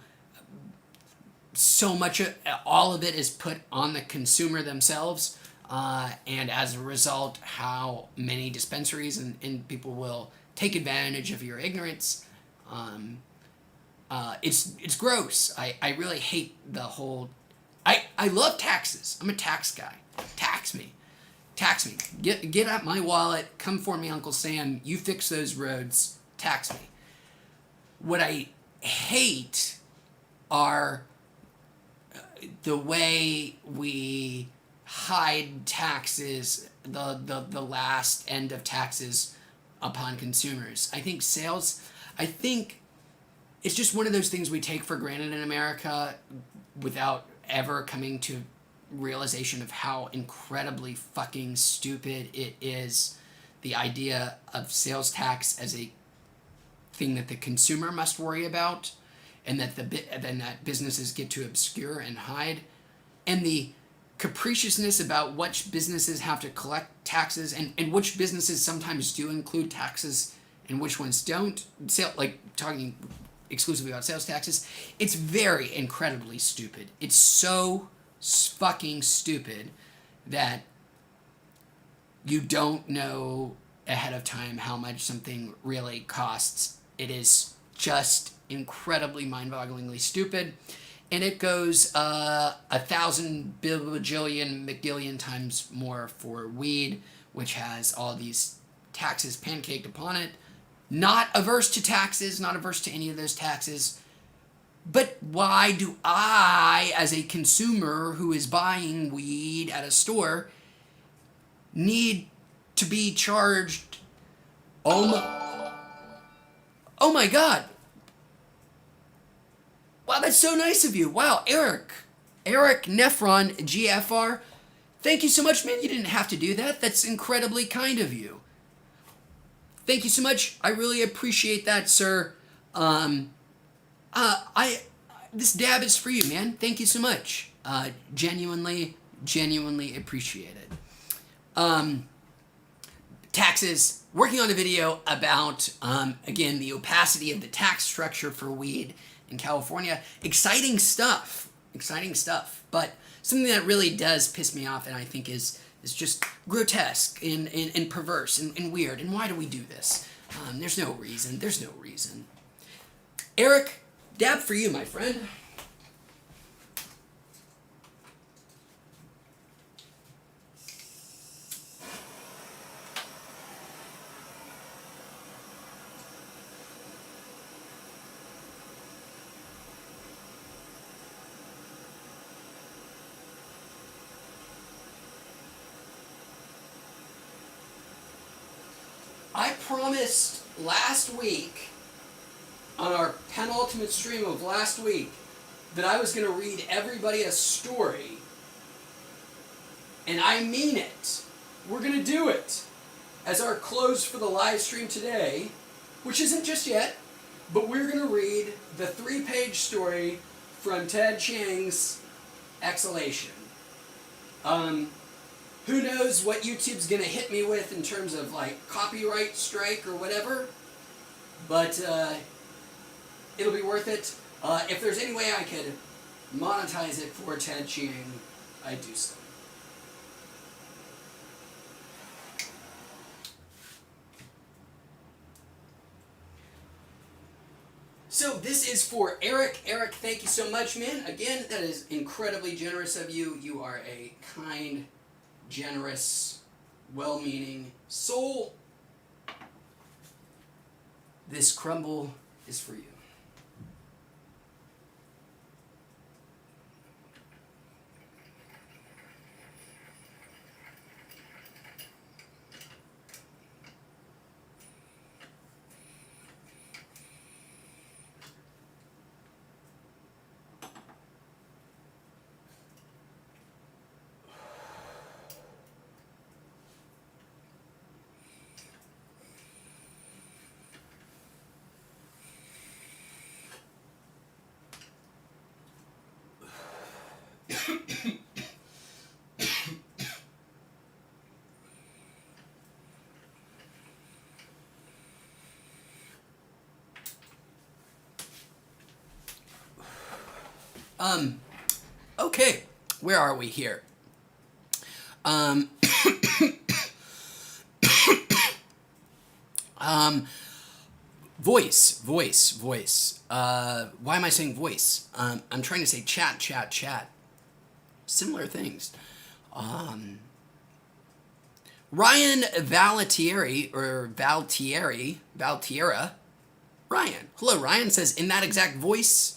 much all of it is put on the consumer themselves, and as a result, how many dispensaries and people will take advantage of your ignorance. It's gross. I really hate the whole. I love taxes. I'm a tax guy. Tax me. Get out my wallet. Come for me, Uncle Sam. You fix those roads. Tax me. What I hate are the way we hide taxes, the last end of taxes upon consumers. I think it's just one of those things we take for granted in America without ever coming to realization of how incredibly fucking stupid it is. The idea of sales tax as a thing that the consumer must worry about, and that then that businesses get to obscure and hide, and the capriciousness about which businesses have to collect taxes, and which businesses sometimes do include taxes and which ones don't. Like talking exclusively about sales taxes, it's very incredibly stupid. It's so fucking stupid that you don't know ahead of time how much something really costs. It is just incredibly mind-bogglingly stupid, and it goes 1,000 bajillion McGillion times more for weed, which has all these taxes pancaked upon it. Not averse to taxes, not averse to any of those taxes. But why do I, as a consumer who is buying weed at a store, need to be charged? Oh my God. Wow, that's so nice of you. Wow, Eric Nephron GFR. Thank you so much, man. You didn't have to do that. That's incredibly kind of you. Thank you so much. I really appreciate that, sir. This dab is for you, man. Thank you so much. Genuinely appreciate it. Taxes. Working on a video about, again, the opacity of the tax structure for weed in California. Exciting stuff. But something that really does piss me off, and I think is just grotesque and perverse and weird. And why do we do this? There's no reason. Eric, dab for you, my friend. I promised last week, on our penultimate stream of last week, that I was going to read everybody a story. And I mean it. We're going to do it as our close for the live stream today, which isn't just yet, but we're going to read the 3-page story from Ted Chiang's Exhalation. Who knows what YouTube's going to hit me with in terms of like copyright strike or whatever, but it'll be worth it. If there's any way I could monetize it for Ted Chiang, I'd do so. So this is for Eric. Eric, thank you so much, man. Again, that is incredibly generous of you. You are a kind, generous, well-meaning soul. This crumble is for you. Okay, where are we here? Voice. Why am I saying voice? I'm trying to say chat. Similar things. Ryan Valtieri, Ryan. Hello, Ryan says, in that exact voice.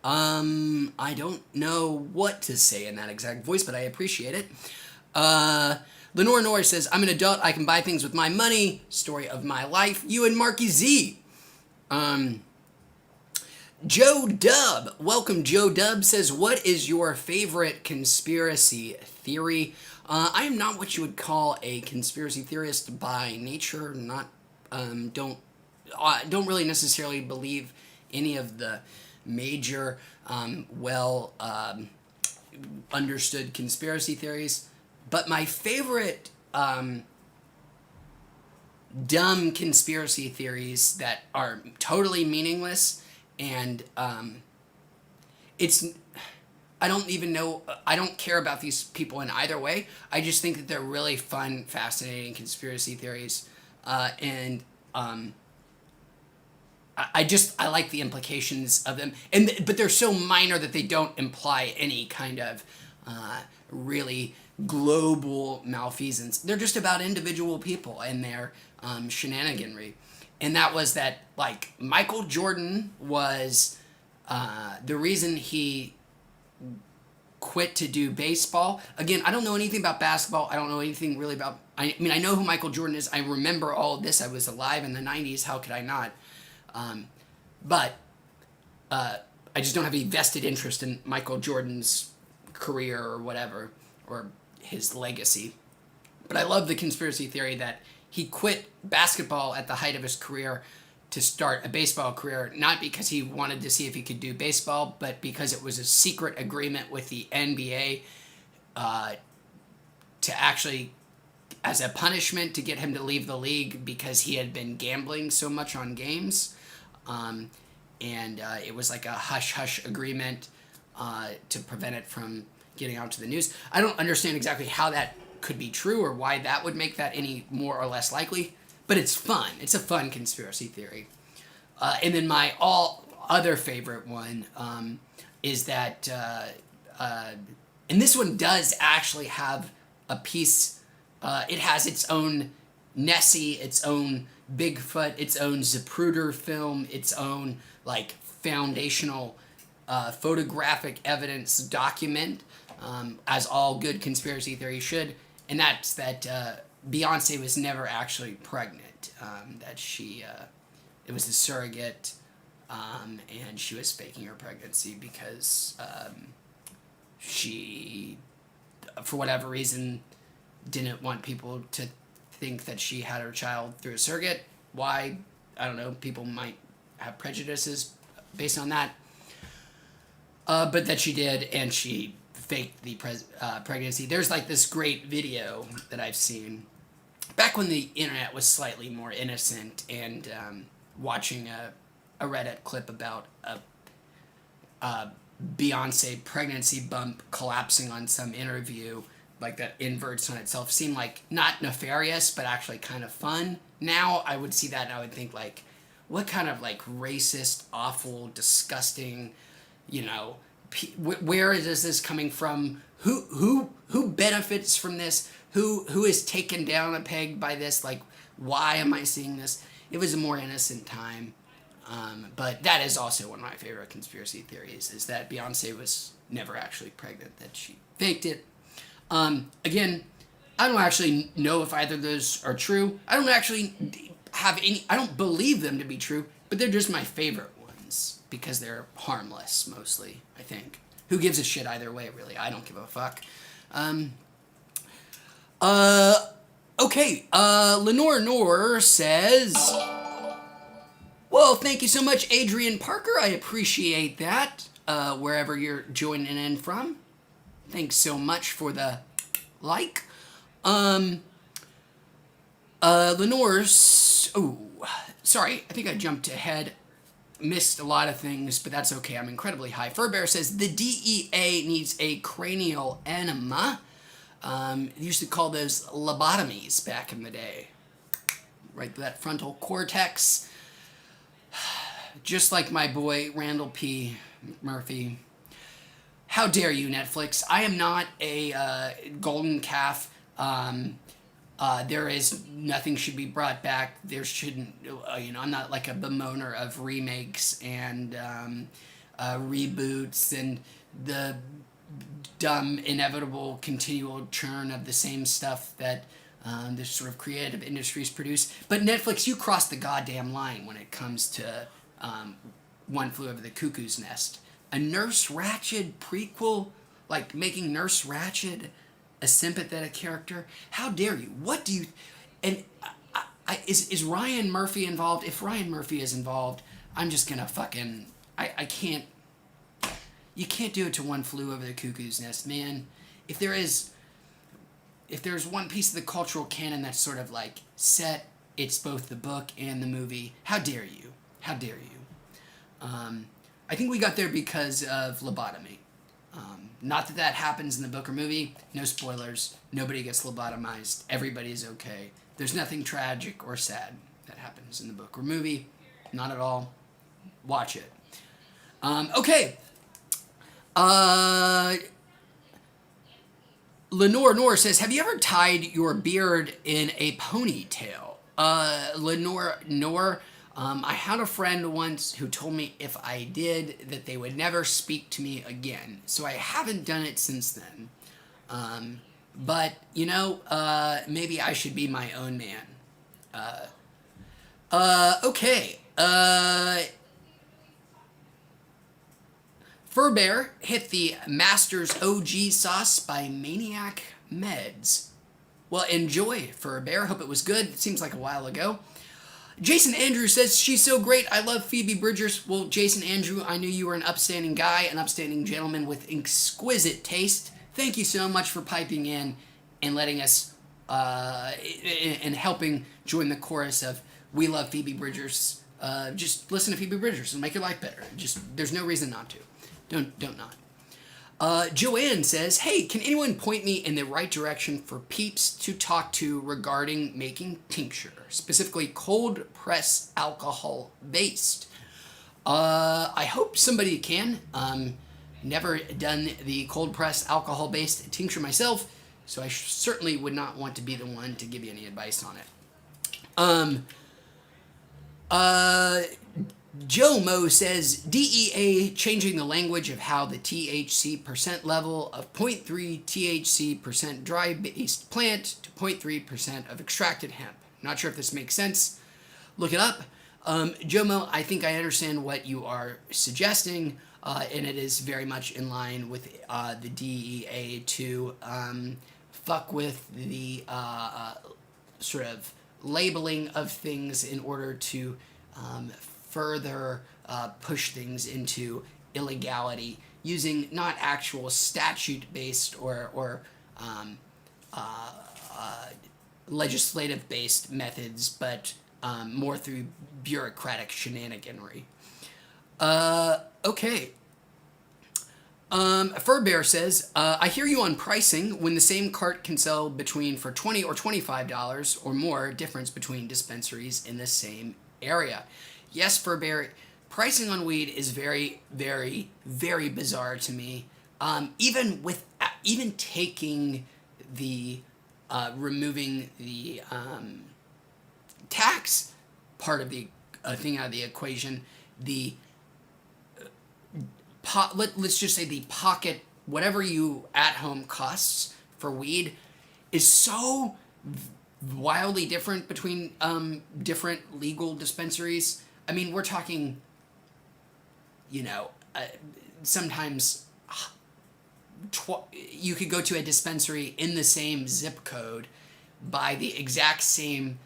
I don't know what to say in that exact voice, but I appreciate it. Lenore Norris says, I'm an adult, I can buy things with my money. Story of my life. You and Marky Z. Joe Dub, welcome. Joe Dub says, "What is your favorite conspiracy theory?" I am not what you would call a conspiracy theorist by nature. Not don't really necessarily believe any of the major well understood conspiracy theories. But my favorite dumb conspiracy theories that are totally meaningless and it's I don't even know, I don't care about these people in either way. I just think that they're really fun, fascinating conspiracy theories, and I like the implications of them, but they're so minor that they don't imply any kind of really global malfeasance. They're just about individual people and their shenaniganry. And that was that, like, Michael Jordan was the reason he quit to do baseball. Again, I don't know anything about basketball. I don't know anything really about. I mean, I know who Michael Jordan is. I remember all of this. I was alive in the 90s. How could I not? But I just don't have any vested interest in Michael Jordan's career or whatever, or his legacy. But I love the conspiracy theory that he quit basketball at the height of his career to start a baseball career, not because he wanted to see if he could do baseball, but because it was a secret agreement with the NBA to actually, as a punishment, to get him to leave the league because he had been gambling so much on games. And it was like a hush-hush agreement to prevent it from getting out to the news. I don't understand exactly how that could be true or why that would make that any more or less likely, but it's fun. It's a fun conspiracy theory. And then my all other favorite one is that, and this one does actually have a piece, it has its own Nessie, its own Bigfoot, its own Zapruder film, its own like foundational photographic evidence document, as all good conspiracy theories should, and that's that Beyonce was never actually pregnant. That she, it was a surrogate, and she was faking her pregnancy because she, for whatever reason, didn't want people to think that she had her child through a surrogate. Why? I don't know. People might have prejudices based on that. But that she did, and she faked the pregnancy. There's like this great video that I've seen back when the internet was slightly more innocent, and watching a Reddit clip about a Beyonce pregnancy bump collapsing on some interview, like that inverts on itself, seemed like not nefarious, but actually kind of fun. Now I would see that and I would think, like, what kind of like racist, awful, disgusting, you know, where is this coming from? Who benefits from this? Who is taken down a peg by this? Like, why am I seeing this? It was a more innocent time. But that is also one of my favorite conspiracy theories, is that Beyonce was never actually pregnant, that she faked it. Again, I don't actually know if either of those are true. I don't actually have any, I don't believe them to be true, but they're just my favorite ones because they're harmless mostly, I think. Who gives a shit either way, really? I don't give a fuck. Okay, Lenore Noor says, well, thank you so much, Adrian Parker. I appreciate that, wherever you're joining in from. Thanks so much for the like. Lenore's, oh, sorry, I think I jumped ahead. Missed a lot of things, but that's okay. I'm incredibly high. Furbear says, the DEA needs a cranial enema. Used to call those lobotomies back in the day. Right, that frontal cortex. Just like my boy, Randall P. Murphy. How dare you, Netflix? I am not a golden calf. There is nothing should be brought back. There shouldn't, I'm not like a bemoaner of remakes and reboots and the dumb, inevitable, continual churn of the same stuff that this sort of creative industries produce. But Netflix, you cross the goddamn line when it comes to One Flew Over the Cuckoo's Nest. A Nurse Ratched prequel, like making Nurse Ratched a sympathetic character. How dare you? What do you? And is Ryan Murphy involved? If Ryan Murphy is involved, I'm just gonna fucking I can't. You can't do it to One Flew Over the Cuckoo's Nest, man. If there's one piece of the cultural canon that's sort of like set, it's both the book and the movie. How dare you? How dare you? I think we got there because of lobotomy. Not that that happens in the book or movie. No spoilers. Nobody gets lobotomized. Everybody is okay. There's nothing tragic or sad that happens in the book or movie. Not at all. Watch it. Okay. Lenore Nor says, have you ever tied your beard in a ponytail? Lenore Nor, I had a friend once who told me if I did that they would never speak to me again. So I haven't done it since then. But, you know, maybe I should be my own man. Okay. Furbear hit the Masters OG sauce by Maniac Meds. Well, enjoy, Furbear. Hope it was good. It seems like a while ago. Jason Andrew says, she's so great. I love Phoebe Bridgers. Well, Jason Andrew, I knew you were an upstanding guy, an upstanding gentleman with exquisite taste. Thank you so much for piping in and letting us, and helping join the chorus of We Love Phoebe Bridgers. Just listen to Phoebe Bridgers and make your life better. There's no reason not to. Don't not. Joanne says, hey, can anyone point me in the right direction for peeps to talk to regarding making tincture, specifically cold press alcohol based? I hope somebody can. Never done the cold press alcohol based tincture myself, so I certainly would not want to be the one to give you any advice on it. Joe Mo says, DEA changing the language of how the THC percent level of 0.3 THC percent dry-based plant to 0.3% of extracted hemp. Not sure if this makes sense. Look it up. Joe Mo, I think I understand what you are suggesting, and it is very much in line with the DEA to fuck with the sort of labeling of things in order to further push things into illegality using not actual statute-based or legislative-based methods, but more through bureaucratic shenaniganry. Okay. Furbear says, I hear you on pricing when the same cart can sell between for $20 or $25 or more difference between dispensaries in the same area. Yes, Furbear, pricing on weed is very, very, very bizarre to me. Even taking the removing the tax part of the thing out of the equation, let's just say the pocket, whatever you at-home costs for weed is so wildly different between different legal dispensaries. I mean, we're talking, you know, sometimes you could go to a dispensary in the same zip code, buy the exact same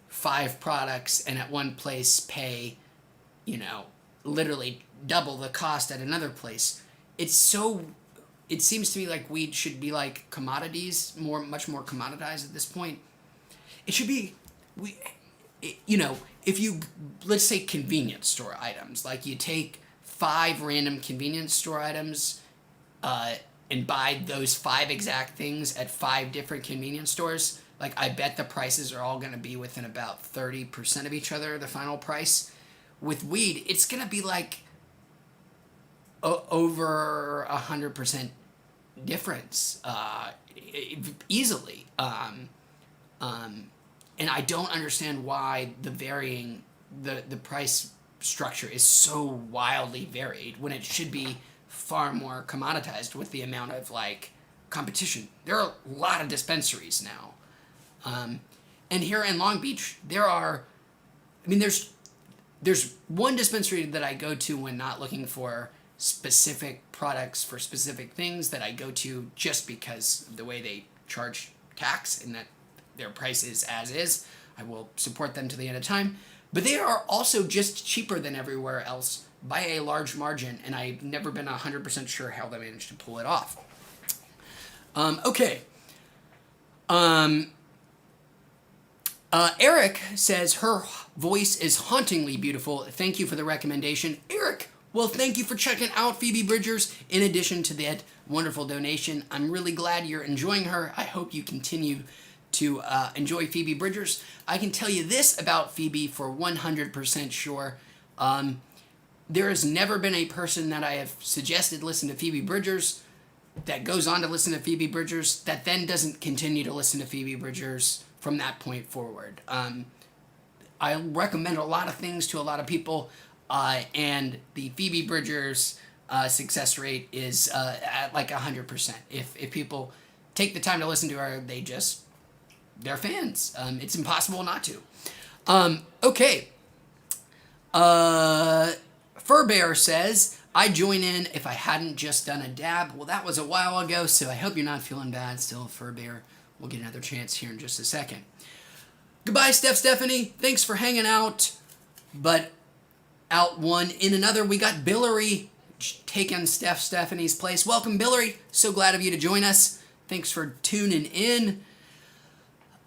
5 products, and at one place pay, you know, literally double the cost at another place. It seems to me like weed should be like commodities, much more commoditized at this point. It should be, you know, if you, let's say convenience store items, like you take 5 random convenience store items and buy those 5 exact things at 5 different convenience stores, like I bet the prices are all going to be within about 30% of each other, the final price. With weed, it's going to be like over 100% difference easily. And I don't understand why the price structure is so wildly varied when it should be far more commoditized with the amount of like competition. There are a lot of dispensaries now. And here in Long Beach, there's there's one dispensary that I go to when not looking for specific products for specific things that I go to just because of the way they charge tax and that their price is as is. I will support them to the end of time. But they are also just cheaper than everywhere else by a large margin, and I've never been 100% sure how they managed to pull it off. Okay. Eric says her voice is hauntingly beautiful. Thank you for the recommendation. Eric, well, thank you for checking out Phoebe Bridgers in addition to that wonderful donation. I'm really glad you're enjoying her. I hope you continue to enjoy Phoebe Bridgers. I can tell you this about Phoebe for 100% sure. There has never been a person that I have suggested listen to Phoebe Bridgers that goes on to listen to Phoebe Bridgers that then doesn't continue to listen to Phoebe Bridgers from that point forward. I recommend a lot of things to a lot of people, and the Phoebe Bridgers success rate is at like 100%. If people take the time to listen to her, they're fans. It's impossible not to. Okay. Fur Bear says, I join in if I hadn't just done a dab. Well, that was a while ago, so I hope you're not feeling bad still, Fur Bear. We'll get another chance here in just a second. Goodbye, Stephanie. Thanks for hanging out. But out one in another, we got Billary taking Stephanie's place. Welcome, Billary. So glad of you to join us. Thanks for tuning in.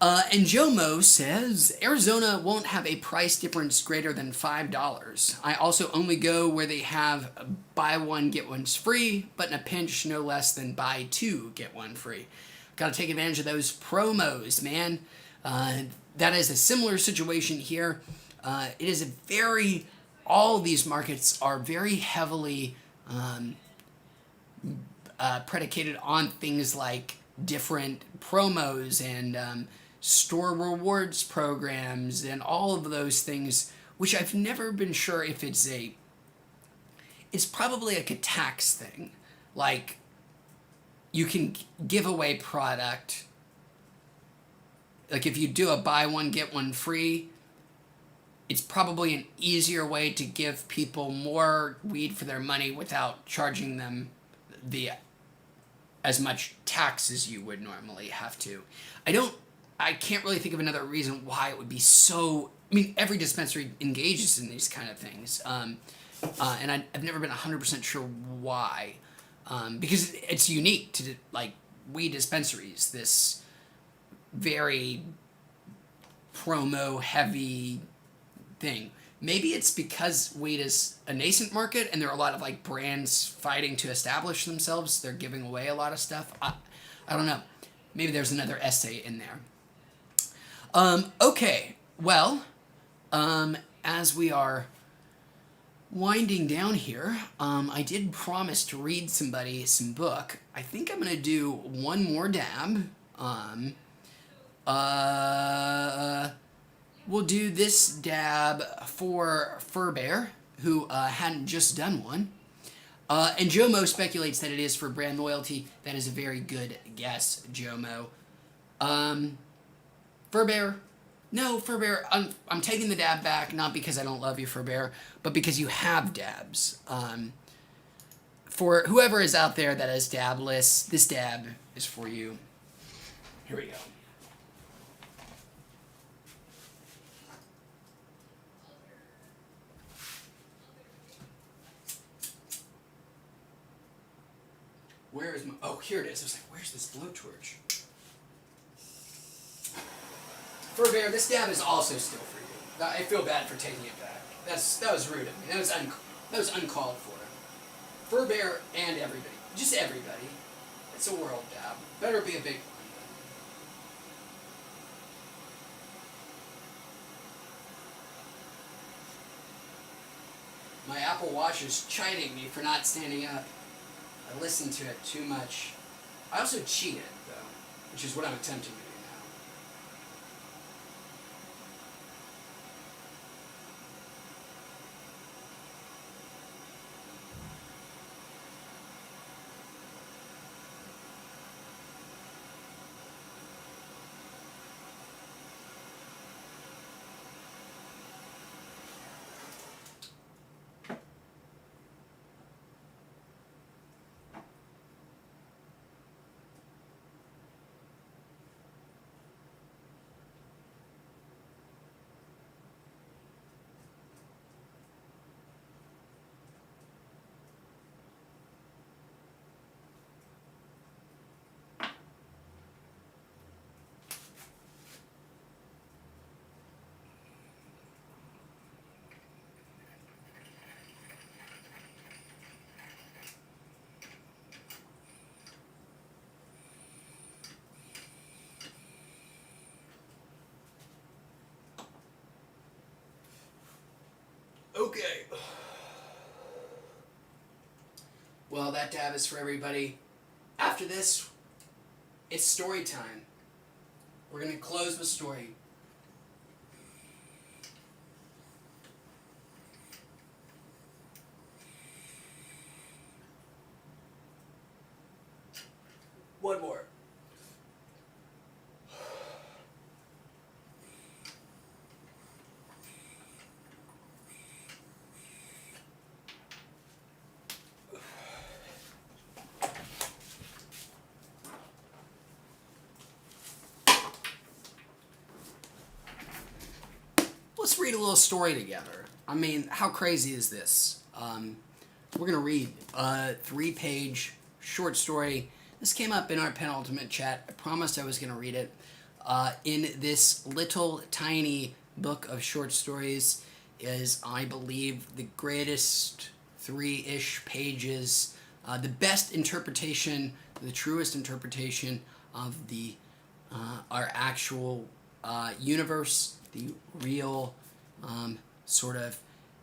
And Jomo says, Arizona won't have a price difference greater than $5. I also only go where they have buy one, get one's free, but in a pinch, no less than buy two, get one free. Got to take advantage of those promos, man. That is a similar situation here. It is all these markets are very heavily predicated on things like different promos and store rewards programs and all of those things, which I've never been sure if it's probably like a tax thing. Like, you can give away product. Like, if you do a buy one, get one free, it's probably an easier way to give people more weed for their money without charging them as much tax as you would normally have to. I can't really think of another reason why it would be so. I mean, every dispensary engages in these kind of things, and I've never been 100% sure why, because it's unique to like weed dispensaries. This very promo heavy thing. Maybe it's because weed is a nascent market and there are a lot of like brands fighting to establish themselves. They're giving away a lot of stuff. I don't know. Maybe there's another essay in there. Okay. Well, as we are winding down here, I did promise to read somebody some book. I think I'm going to do one more dab. We'll do this dab for Fur Bear, who hadn't just done one. And Jomo speculates that it is for brand loyalty. That is a very good guess, Jomo. Fur Bear. No, Fur Bear, I'm taking the dab back, not because I don't love you, Fur Bear, but because you have dabs. For whoever is out there that is dabless, this dab is for you. Here we go. Where is my... Oh, here it is. I was like, where's this blowtorch? Fur Bear, this dab is also still for you. I feel bad for taking it back. That was rude of me. That was uncalled for. Fur Bear and everybody. Just everybody. It's a world dab. Better be a big one. My Apple Watch is chiding me for not standing up. I listened to it too much. I also cheated, though, which is what I'm attempting to do now. Okay. Well, that dab is for everybody. After this, it's story time. We're going to close with story. One more. Let's read a little story together. I mean, how crazy is this? We're going to read a 3-page short story. This came up in our penultimate chat. I promised I was going to read it. In this little tiny book of short stories is, I believe, the greatest 3-ish pages, the best interpretation, the truest interpretation of the our actual universe, the real sort of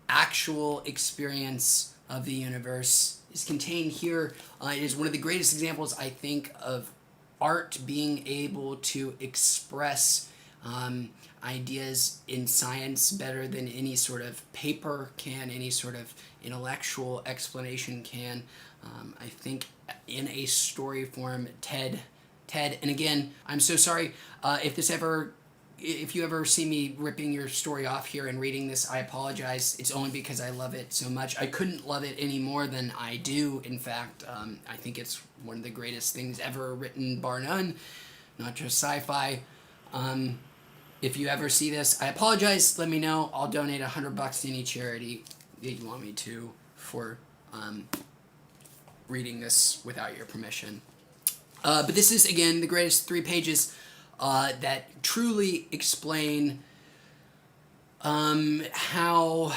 actual experience of the universe is contained here. It is one of the greatest examples, I think, of art being able to express ideas in science better than any sort of paper can, any sort of intellectual explanation can. I think in a story form, Ted, and again, I'm so sorry if you ever see me ripping your story off here and reading this, I apologize. It's only because I love it so much. I couldn't love it any more than I do. In fact, I think it's one of the greatest things ever written, bar none. Not just sci-fi. If you ever see this, I apologize. Let me know. I'll donate $100 to any charity that you want me to for reading this without your permission. But this is, again, the greatest 3 pages that truly explain how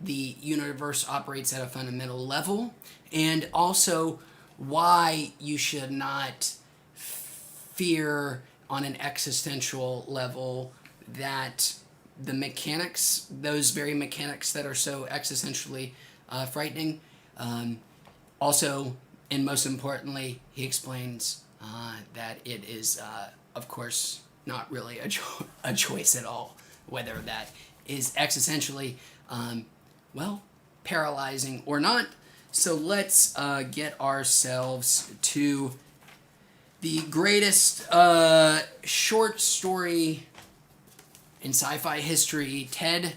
the universe operates at a fundamental level, and also why you should not fear on an existential level that the mechanics, those very mechanics that are so existentially frightening, also, and most importantly, he explains that it is of course, not really a choice at all, whether that is existentially, paralyzing or not. So let's get ourselves to the greatest short story in sci-fi history, Ted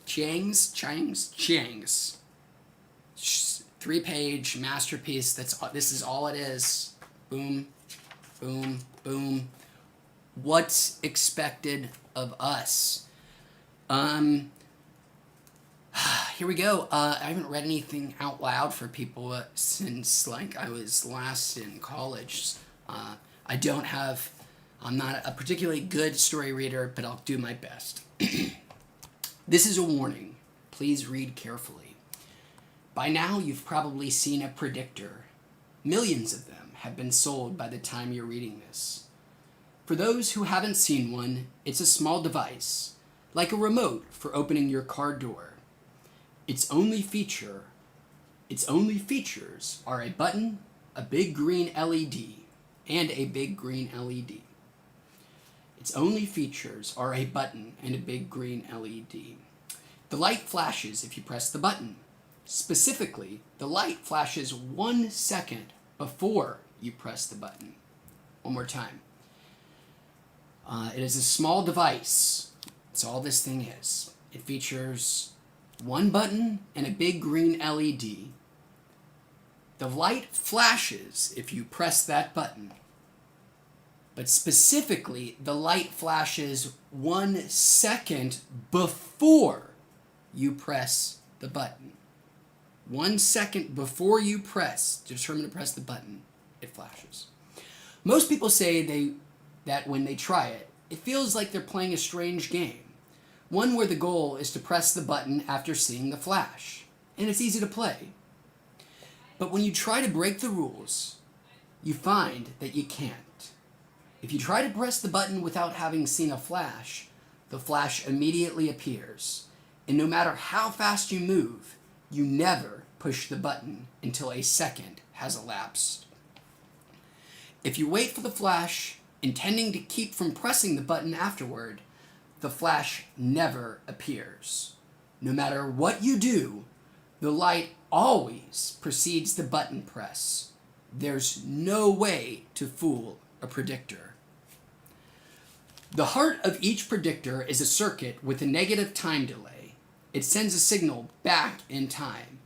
Chiang's 3-page masterpiece. This is all it is. Boom, boom, boom. What's expected of us? Here we go. I haven't read anything out loud for people since I was last in college. I'm not a particularly good story reader, but I'll do my best. This is a warning. Please read carefully. By now, you've probably seen a predictor. Millions of them have been sold by the time you're reading this. For those who haven't seen one, it's a small device, like a remote for opening your car door. Its only features are a button, a big green LED, and a big green LED. Its only features are a button and a big green LED. The light flashes if you press the button. Specifically, the light flashes 1 second before you press the button. One more time. It is a small device. That's all this thing is. It features 1 button and a big green LED. The light flashes if you press that button. But specifically, the light flashes 1 second before you press the button. 1 second before you determine to press the button, it flashes. Most people say that when they try it, it feels like they're playing a strange game. One where the goal is to press the button after seeing the flash. And it's easy to play. But when you try to break the rules, you find that you can't. If you try to press the button without having seen a flash, the flash immediately appears. And no matter how fast you move, you never push the button until a second has elapsed. If you wait for the flash, intending to keep from pressing the button afterward, the flash never appears. No matter what you do, the light always precedes the button press. There's no way to fool a predictor. The heart of each predictor is a circuit with a negative time delay. It sends a signal back in time.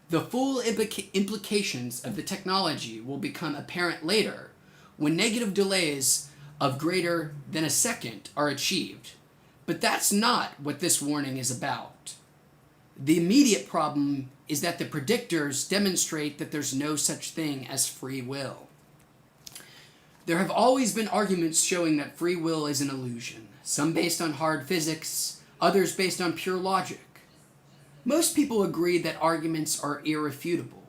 The full implications of the technology will become apparent later when negative delays of greater than a second are achieved. But that's not what this warning is about. The immediate problem is that the predictors demonstrate that there's no such thing as free will. There have always been arguments showing that free will is an illusion, some based on hard physics, others based on pure logic. Most people agree that arguments are irrefutable,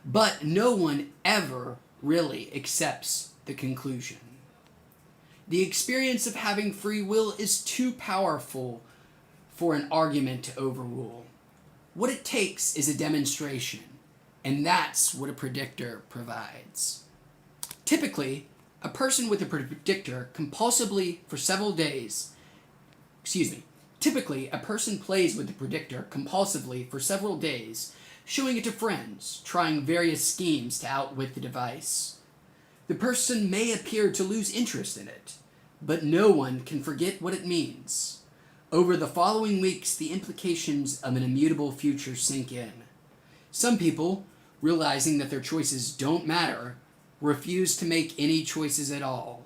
but no one ever really accepts the conclusion. The experience of having free will is too powerful for an argument to overrule. What it takes is a demonstration, and that's what a predictor provides. Typically, a person with a predictor Typically, a person plays with the predictor compulsively for several days, showing it to friends, trying various schemes to outwit the device. The person may appear to lose interest in it, but no one can forget what it means. Over the following weeks, the implications of an immutable future sink in. Some people, realizing that their choices don't matter, refuse to make any choices at all.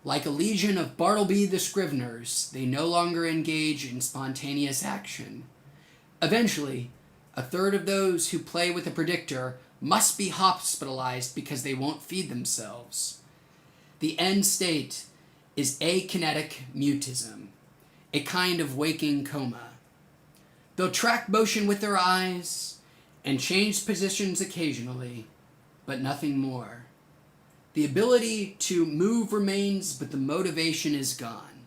Like a legion of Bartleby the Scriveners, they no longer engage in spontaneous action. Eventually, a third of those who play with a predictor must be hospitalized because they won't feed themselves. The end state is akinetic mutism, a kind of waking coma. They'll track motion with their eyes and change positions occasionally, but nothing more. The ability to move remains, but the motivation is gone.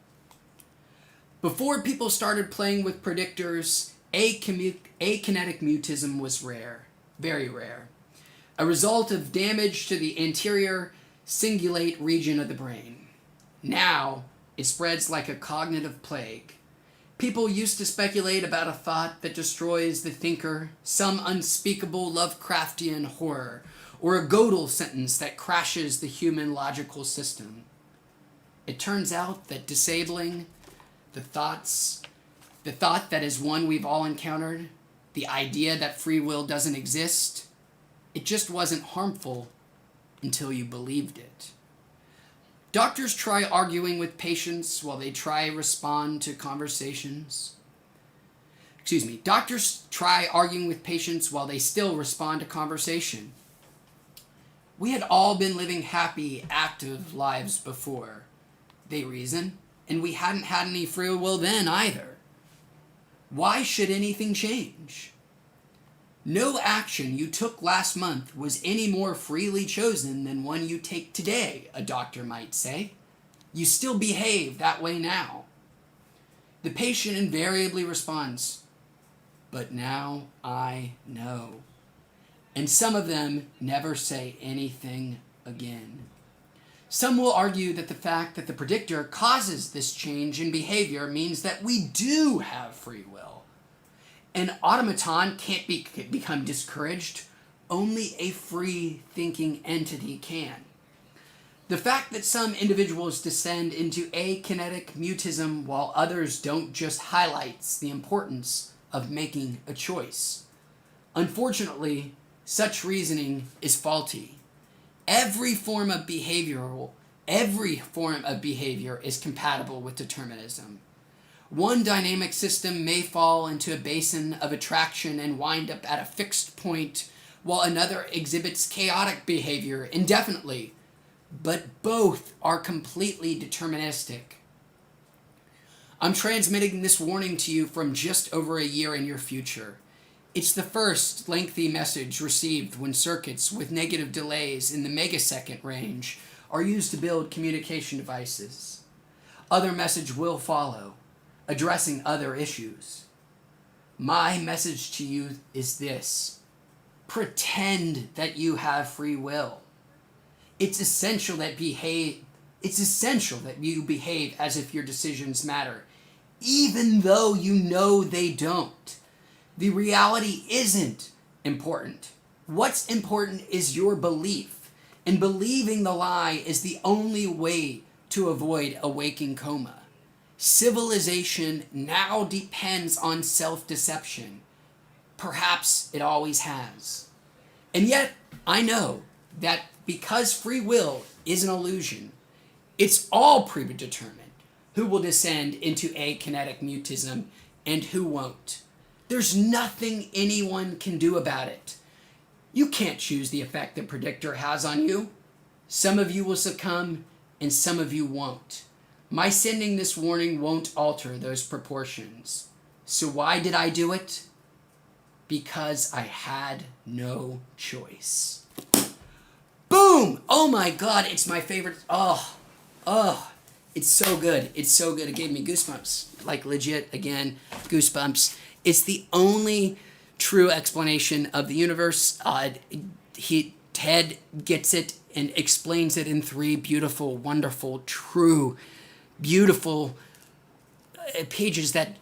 Before people started playing with predictors, akinetic mutism was rare, very rare, a result of damage to the anterior cingulate region of the brain. Now, it spreads like a cognitive plague. People used to speculate about a thought that destroys the thinker, some unspeakable Lovecraftian horror, or a Gödel sentence that crashes the human logical system. It turns out that disabling the thought that is one we've all encountered, the idea that free will doesn't exist, it just wasn't harmful until you believed it. Doctors try arguing with patients while they respond to conversations. Doctors try arguing with patients while they still respond to conversation. We had all been living happy, active lives before, they reason, and we hadn't had any free will then either. Why should anything change? No action you took last month was any more freely chosen than one you take today, a doctor might say. You still behave that way now. The patient invariably responds, "But now I know." And some of them never say anything again. Some will argue that the fact that the predictor causes this change in behavior means that we do have free will. An automaton can't become discouraged. Only a free-thinking entity can. The fact that some individuals descend into akinetic mutism while others don't just highlights the importance of making a choice. Unfortunately, such reasoning is faulty. Every form of behavior is compatible with determinism. One dynamic system may fall into a basin of attraction and wind up at a fixed point, while another exhibits chaotic behavior indefinitely, but both are completely deterministic. I'm transmitting this warning to you from just over a year in your future. It's the first lengthy message received when circuits with negative delays in the megasecond range are used to build communication devices. Other message will follow. addressing other issues. My message to you is this: pretend that you have free will. It's essential that you behave as if your decisions matter, even though you know they don't. The reality isn't important. What's important is your belief, and believing the lie is the only way to avoid a waking coma. Civilization now depends on self-deception. Perhaps it always has. And yet, I know that because free will is an illusion, it's all predetermined who will descend into akinetic mutism and who won't. There's nothing anyone can do about it. You can't choose the effect the predictor has on you. Some of you will succumb, and some of you won't. My sending this warning won't alter those proportions. So why did I do it? Because I had no choice. Boom! Oh my God, it's my favorite. It's so good. It's so good. It gave me goosebumps. Like legit, again, goosebumps. It's the only true explanation of the universe. Ted gets it and explains it in 3 beautiful, wonderful, true, beautiful pages that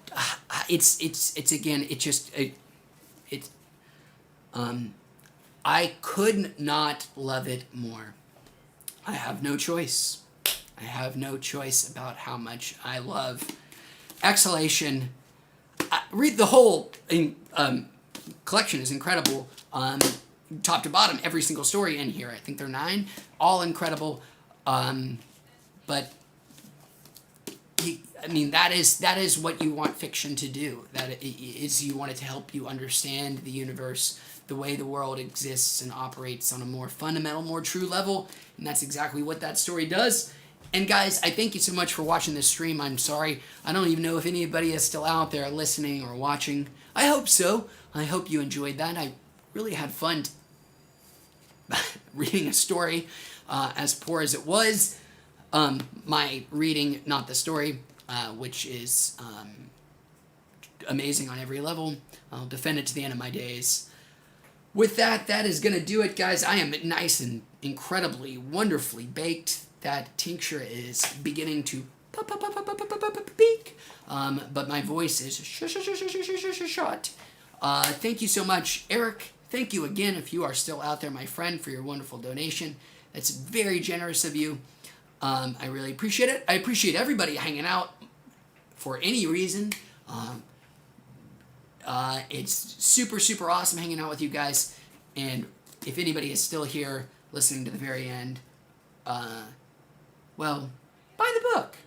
I could not love it more. I have no choice. I have no choice about how much I love Exhalation. Read the whole collection is incredible. Top to bottom, every single story in here. I think there are 9, all incredible. But that is what you want fiction to do. That is, you want it to help you understand the universe, the way the world exists and operates on a more fundamental, more true level, and that's exactly what that story does. And guys, I thank you so much for watching this stream. I'm sorry, I don't even know if anybody is still out there listening or watching. I hope so. I hope you enjoyed that. I really had fun reading a story, as poor as it was. My reading, not the story, which is amazing on every level. I'll defend it to the end of my days. With that, that is going to do it, guys. I am nice and incredibly, wonderfully baked. That tincture is beginning to peak, but my voice is shut. Thank you so much, Eric. Thank you again, if you are still out there, my friend, for your wonderful donation. That's very generous of you. I really appreciate it. I appreciate everybody hanging out for any reason. It's super, super awesome hanging out with you guys. And if anybody is still here listening to the very end, well, buy the book.